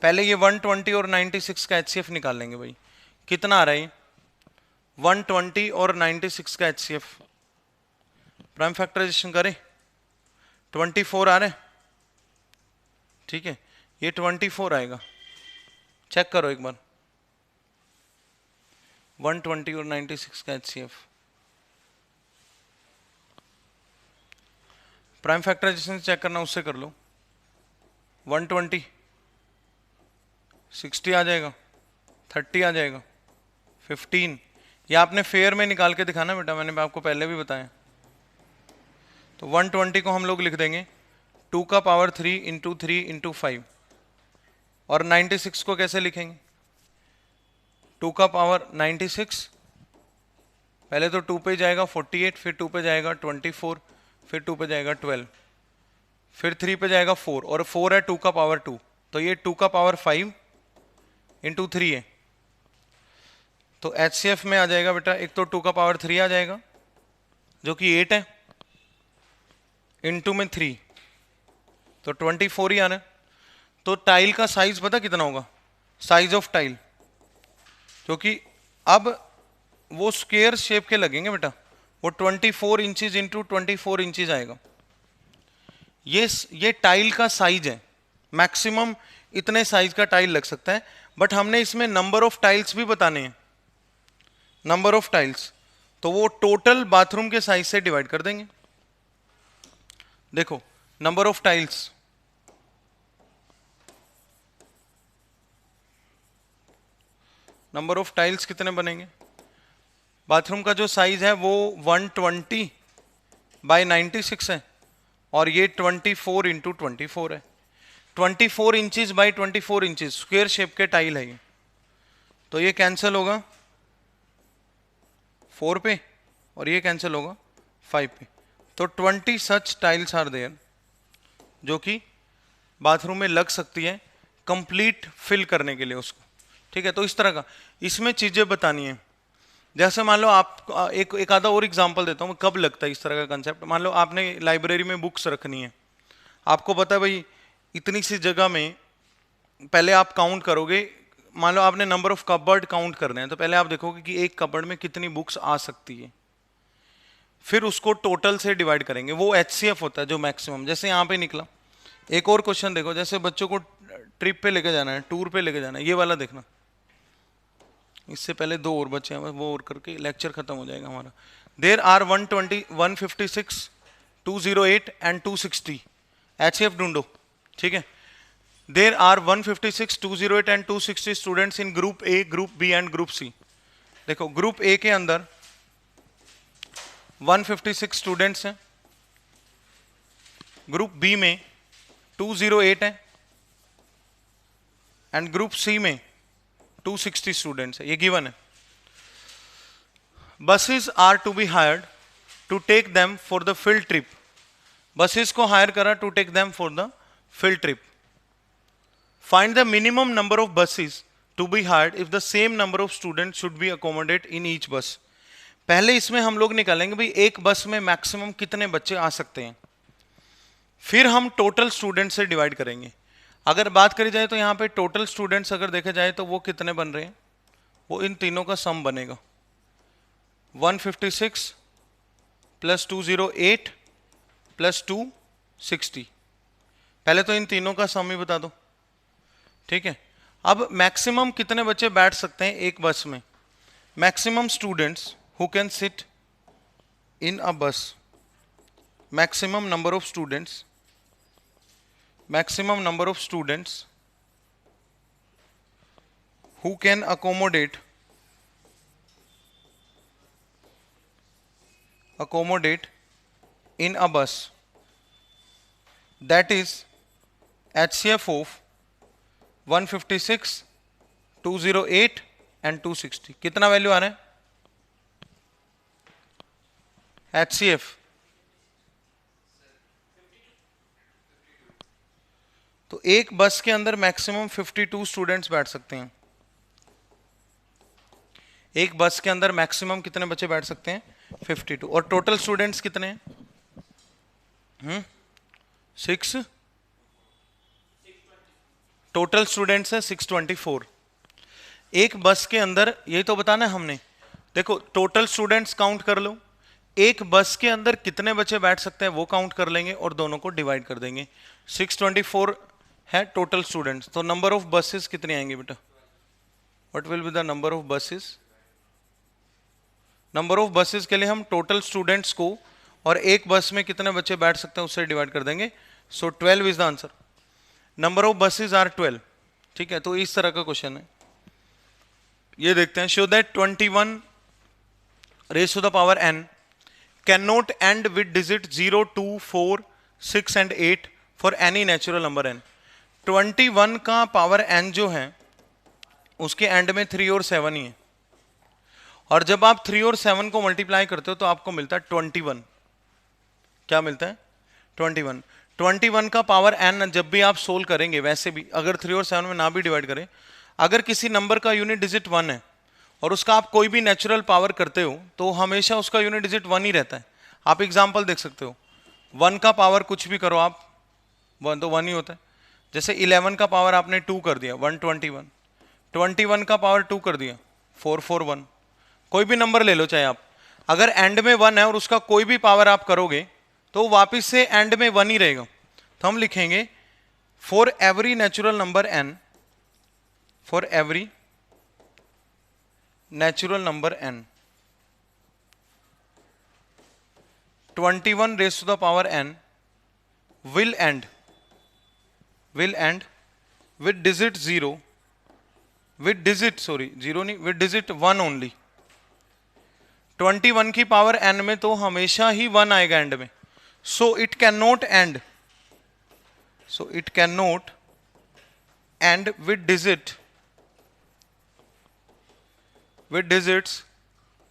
पहले ये 120 और 96 का HCF निकाल लेंगे भाई. कितना आ रहा है? 120 और 96 का HCF. प्राइम फैक्टराइजेशन करें, 24 आ रहा है. ठीक है, ये 24 आएगा. चेक करो एक बार. 120 और 96 का HCF. प्राइम फैक्टराइजेशन चेक करना उससे कर लो. 120 60 आ जाएगा, 30 आ जाएगा, 15. ये आपने फेयर में निकाल के दिखाना बेटा, मैंने आपको पहले भी बताया. तो 120 को हम लोग लिख देंगे 2 का पावर 3 इंटू 3 इंटू 5. और 96 को कैसे लिखेंगे? 2 का पावर 96, पहले तो 2 पे जाएगा 48, फिर 2 पे जाएगा 24, फिर 2 पे जाएगा 12, फिर 3 पे जाएगा 4, और 4 है 2 का पावर 2, तो ये 2 का पावर 5 इंटू 3 है. तो HCF में आ जाएगा बेटा, एक तो 2 का पावर 3 आ जाएगा जो कि 8 है, इंटू में 3, तो 24 ही आना है. तो टाइल का साइज पता कितना होगा? साइज ऑफ टाइल, क्योंकि अब वो स्क्वायर शेप के लगेंगे बेटा, वो 24 इंचेस इंटू 24 इंचेस आएगा. ये टाइल का साइज है. मैक्सिमम इतने साइज का टाइल लग सकता है, बट हमने इसमें नंबर ऑफ टाइल्स भी बताने हैं. नंबर ऑफ टाइल्स तो वो टोटल बाथरूम के साइज से डिवाइड कर देंगे. देखो number of tiles, number of tiles कितने बनेंगे? बाथरूम का जो साइज है वो 120 बाई 96 है, और ये 24 इंटू 24 है. 24 inches by 24 inches square shape के टाइल है ये, तो ये कैंसिल होगा 4 पे और ये कैंसिल होगा 5 पे. तो 20 सच टाइल्स आर देयर जो कि बाथरूम में लग सकती है कंप्लीट फिल करने के लिए उसको. ठीक है, तो इस तरह का इसमें चीजें बतानी है. जैसे मान लो आप एक आधा और एग्जांपल देता हूँ कब लगता है इस तरह का कंसेप्ट. मान लो आपने लाइब्रेरी में बुक्स रखनी है, आपको पता है भाई इतनी सी जगह में, पहले आप काउंट करोगे. मान लो आपने नंबर ऑफ कबर्ड काउंट करने हैं, तो पहले आप देखोगे कि एक कबर्ड में कितनी बुक्स आ सकती है, फिर उसको टोटल से डिवाइड करेंगे. वो HCF होता है जो मैक्सिमम. जैसे यहाँ पे निकला एक और क्वेश्चन देखो, जैसे बच्चों को ट्रिप पे लेके जाना है, टूर पे लेके जाना है, ये वाला देखना. इससे पहले 2 और बचे हैं, वो और करके लेक्चर खत्म हो जाएगा हमारा. There are 120, 156, 208 and 260। HCF ढूंढो, ठीक है। There are 156, 208 and 260 students in group A, group B and group C. देखो ग्रुप ए के अंदर 156 स्टूडेंट्स हैं, ग्रुप बी में 208 है एंड ग्रुप सी में 260 स्टूडेंट्स है, ये गिवन है। Buses are to be hired to take them for the field trip. Buses को हायर करा to take them for the field trip. Find the minimum number of buses to be hired if the same number of student should be accommodate in each bus. पहले इसमें हम लोग निकालेंगे भाई एक bus में मैक्सिमम कितने बच्चे आ सकते हैं, फिर हम टोटल स्टूडेंट से डिवाइड करेंगे। अगर बात करी जाए तो यहाँ पे टोटल स्टूडेंट्स अगर देखे जाए तो वो कितने बन रहे हैं, वो इन तीनों का सम बनेगा 156 प्लस 208 प्लस 260। पहले तो इन तीनों का सम ही बता दो, ठीक है। अब मैक्सिमम कितने बच्चे बैठ सकते हैं एक बस में, maximum students who can sit in a bus, maximum number of students who can accommodate in a bus, that is HCF of 156, 208 and 260। कितना वैल्यू आ रहा है HCF? तो एक बस के अंदर मैक्सिमम 52 स्टूडेंट्स बैठ सकते हैं। एक बस के अंदर मैक्सिमम कितने बच्चे बैठ सकते हैं 52। और टोटल स्टूडेंट्स कितने हैं 6, टोटल स्टूडेंट्स है 624। एक बस के अंदर, यही तो बताना है हमने, देखो टोटल स्टूडेंट्स काउंट कर लो, एक बस के अंदर कितने बच्चे बैठ सकते हैं वो काउंट कर लेंगे और दोनों को डिवाइड कर देंगे। 624 है टोटल स्टूडेंट्स, तो नंबर ऑफ बसेस कितने आएंगे बेटा? What will be the number of buses? Number of buses के लिए हम टोटल स्टूडेंट्स को और एक बस में कितने बच्चे बैठ सकते हैं उससे डिवाइड कर देंगे। So 12 is the answer. Number of buses are 12, ठीक है। तो इस तरह का क्वेश्चन है, ये देखते हैं। Show that 21 raise to the power n can not end with digit 0, 2, 4, 6 and 8 for any natural number n। 21 का पावर n जो है उसके एंड में 3 और 7 ही है, और जब आप 3 और 7 को मल्टीप्लाई करते हो तो आपको मिलता है 21। क्या मिलता है? 21। 21 का पावर n जब भी आप सोल्व करेंगे, वैसे भी अगर 3 और 7 में ना भी डिवाइड करें, अगर किसी नंबर का यूनिट डिजिट 1 है और उसका आप कोई भी नेचुरल पावर करते हो तो हमेशा उसका यूनिट डिजिट 1 ही रहता है। आप एग्जाम्पल देख सकते हो, 1 का पावर कुछ भी करो आप, 1 तो 1 ही होता है। जैसे 11 का पावर आपने 2 कर दिया 121, 21 का पावर 2 कर दिया 441। कोई भी नंबर ले लो चाहे आप, अगर एंड में 1 है और उसका कोई भी पावर आप करोगे तो वापस से एंड में 1 ही रहेगा। तो हम लिखेंगे for every natural number n, for every natural number n 21 raise to the power n will end with digit 0, with digit 0 नहीं, with digit 1 only। 21 की पावर n में तो हमेशा ही 1 आएगा एंड में, so it cannot end with digits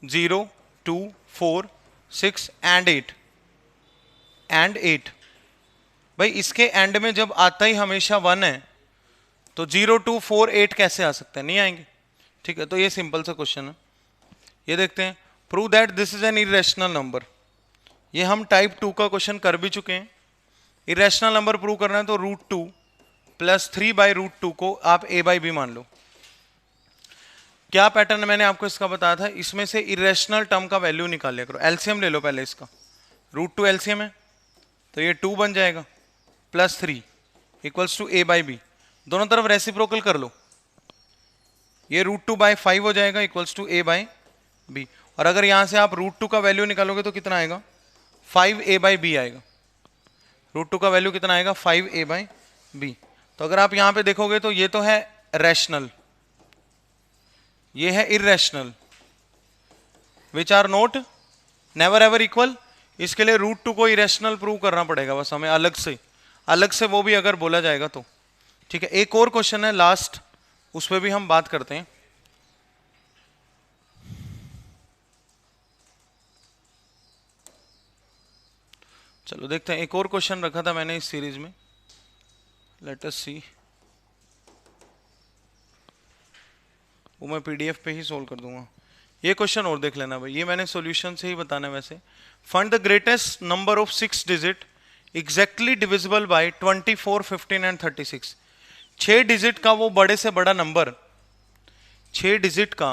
0, 2, 4, 6 and 8। भाई इसके and में जब आता ही हमेशा 1 है तो 0, 2, 4, 8 कैसे आ सकते हैं? नहीं आएंगे, ठीक है। तो ये सिंपल सा क्वेश्चन है, ये देखते हैं। Prove that this is an irrational number. ये हम टाइप 2 का क्वेश्चन कर भी चुके हैं। इरेशनल नंबर प्रूव करना है तो √2 प्लस 3/√2 को आप a/b मान लो। क्या पैटर्न मैंने आपको इसका बताया था, इसमें से इरेशनल टर्म का वैल्यू निकाल लिया करो। एलसीएम ले लो पहले इसका, √2 एलसीएम है तो ये 2 बन जाएगा प्लस 3 इक्वल्स टू a/b। दोनों तरफ रेसिप्रोकल कर लो, ये √2/5 हो जाएगा इक्वल्स टू a/b। और अगर यहां से आप √2 का वैल्यू निकालोगे तो कितना आएगा, 5a/b आएगा। √2 का वैल्यू कितना आएगा, 5a/b। तो अगर आप यहां पे देखोगे तो ये तो है रैशनल, ये है irrational, which are not never ever equal. इसके लिए √2 को इरेशनल प्रूव करना पड़ेगा बस हमें अलग से वो भी अगर बोला जाएगा तो। ठीक है, एक और क्वेश्चन है लास्ट, उस पर भी हम बात करते हैं। चलो देखते हैं, एक और क्वेश्चन रखा था मैंने इस सीरीज में, लेट अस सी। वो मैं पीडीएफ पे ही सोल्व कर दूंगा। ये क्वेश्चन और देख लेना भाई, ये मैंने सॉल्यूशन से ही बताना है वैसे। Find the greatest number of 6 digit exactly divisible by 24, 15 and 36। 6 digit का वो बड़े से बड़ा नंबर, 6 डिजिट का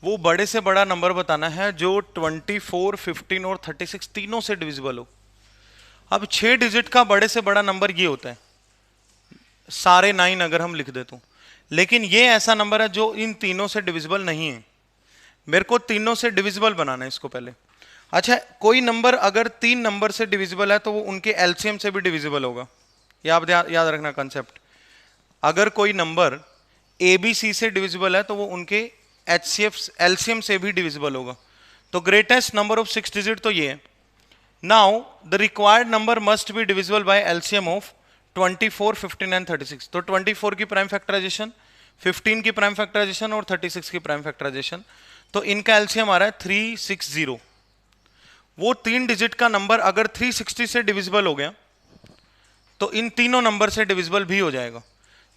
वो बड़े से बड़ा नंबर बताना है जो 24, 15 और 36 तीनों से डिविजिबल हो। अब 6 डिजिट का बड़े से बड़ा नंबर ये होता है, सारे 9 अगर हम लिख दे तो, लेकिन ये ऐसा नंबर है जो इन तीनों से डिविजिबल नहीं है। मेरे को तीनों से डिविजिबल बनाना है इसको पहले। अच्छा, कोई नंबर अगर 3 नंबर से डिविजिबल है तो वो उनके एलसीएम से भी डिविजिबल होगा। ये आप याद रखना कंसेप्ट। अगर कोई नंबर ABC से डिविजिबल है तो वो उनके HCF एलसीएम से भी डिविजिबल होगा। तो ग्रेटेस्ट नंबर ऑफ 6 डिजिट तो ये है। Now the required number must be divisible by LCM of 24, 15 and 36। तो 24 की प्राइम फैक्टराइजेशन, 15 की प्राइम फैक्टराइजेशन और 36 की प्राइम फैक्टराइजेशन। तो इनका एलसीएम आ रहा है 360। वो 3 डिजिट का नंबर अगर 360 से डिविजिबल हो गया तो इन तीनों नंबर से डिविजिबल भी हो जाएगा।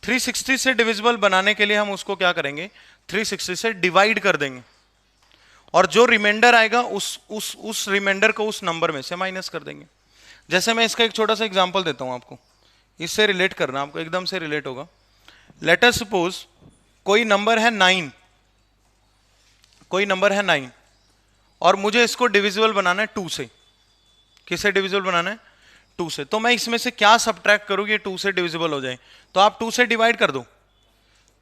360 से डिविजिबल बनाने के लिए हम उसको क्या करेंगे, 360 से डिवाइड कर देंगे और जो रिमाइंडर आएगा उस रिमाइंडर को उस नंबर में से माइनस कर देंगे। जैसे मैं इसका एक छोटा सा एग्जांपल देता हूं आपको, इससे रिलेट करना, आपको एकदम से रिलेट होगा। लेट अस सपोज कोई नंबर है 9, कोई नंबर है 9 और मुझे इसको डिविजिबल बनाना है 2 से। किससे डिविजिबल बनाना है, 2 से। तो मैं इसमें से क्या सब्ट्रैक्ट करूं कि 2 से डिविजिबल हो जाए, तो आप 2 से डिवाइड कर दो,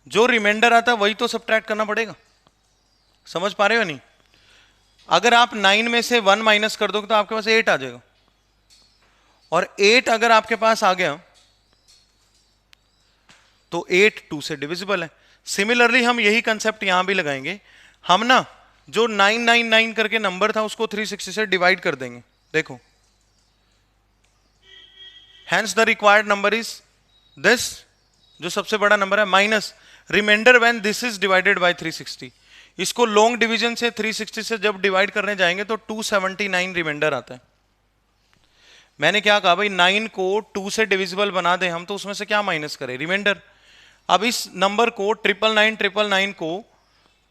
जो रिमाइंडर आता है वही तो सब्ट्रैक्ट करना पड़ेगा। समझ पा रहे हो नहीं? अगर आप 9 में से 1 माइनस कर दोगे तो आपके पास 8 आ जाएगा, और 8 अगर आपके पास आ गया तो 8 2 से डिविजिबल है। सिमिलरली हम यही कंसेप्ट यहां भी लगाएंगे। हम ना जो 999 करके नंबर था उसको 360 से डिवाइड कर देंगे। देखो, hence the required number is this, जो सबसे बड़ा नंबर है, minus remainder when this is divided by 360। इसको लॉन्ग डिवीजन से 360 से जब डिवाइड करने जाएंगे तो 279 रिमाइंडर आता है। मैंने क्या कहा भाई, 9 को 2 से डिविजिबल बना दे हम, तो उसमें से क्या माइनस करें, रिमाइंडर। अब इस नंबर को 999 को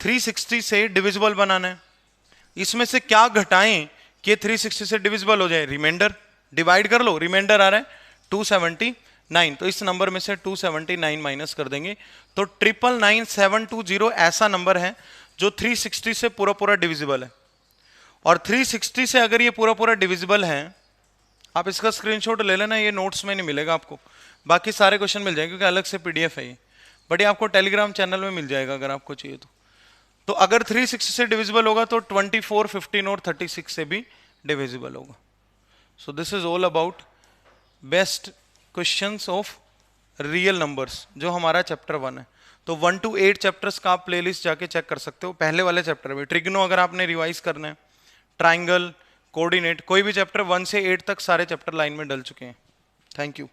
360 से डिविजिबल बनाना है, इसमें से क्या घटाएं कि 360 से डिविजिबल हो जाए, रिमाइंडर। डिवाइड कर लो, रिमाइंडर आ रहा है 279, तो इस नंबर में से 279 माइनस कर देंगे। तो 999,720 ऐसा नंबर है जो 360 से पूरा पूरा डिविजिबल है। और 360 से अगर ये पूरा पूरा डिविजिबल है, आप इसका स्क्रीनशॉट ले लेना, ये नोट्स में नहीं मिलेगा आपको, बाकी सारे क्वेश्चन मिल जाएंगे क्योंकि अलग से पीडीएफ है ये, बट ये आपको टेलीग्राम चैनल में मिल जाएगा अगर आपको चाहिए तो अगर 360 से डिविजिबल होगा तो 24, 15 और 36 से भी डिविजिबल होगा। सो this is all about best questions of real numbers, जो हमारा चैप्टर 1 है। तो 1 to 8 चैप्टर्स का आप प्लेलिस्ट जाके चेक कर सकते हो। पहले वाले चैप्टर में ट्रिग्नो अगर आपने रिवाइज करना है, ट्राइंगल, कोऑर्डिनेट, कोई भी चैप्टर 1 से 8 तक सारे चैप्टर लाइन में डल चुके हैं। Thank you.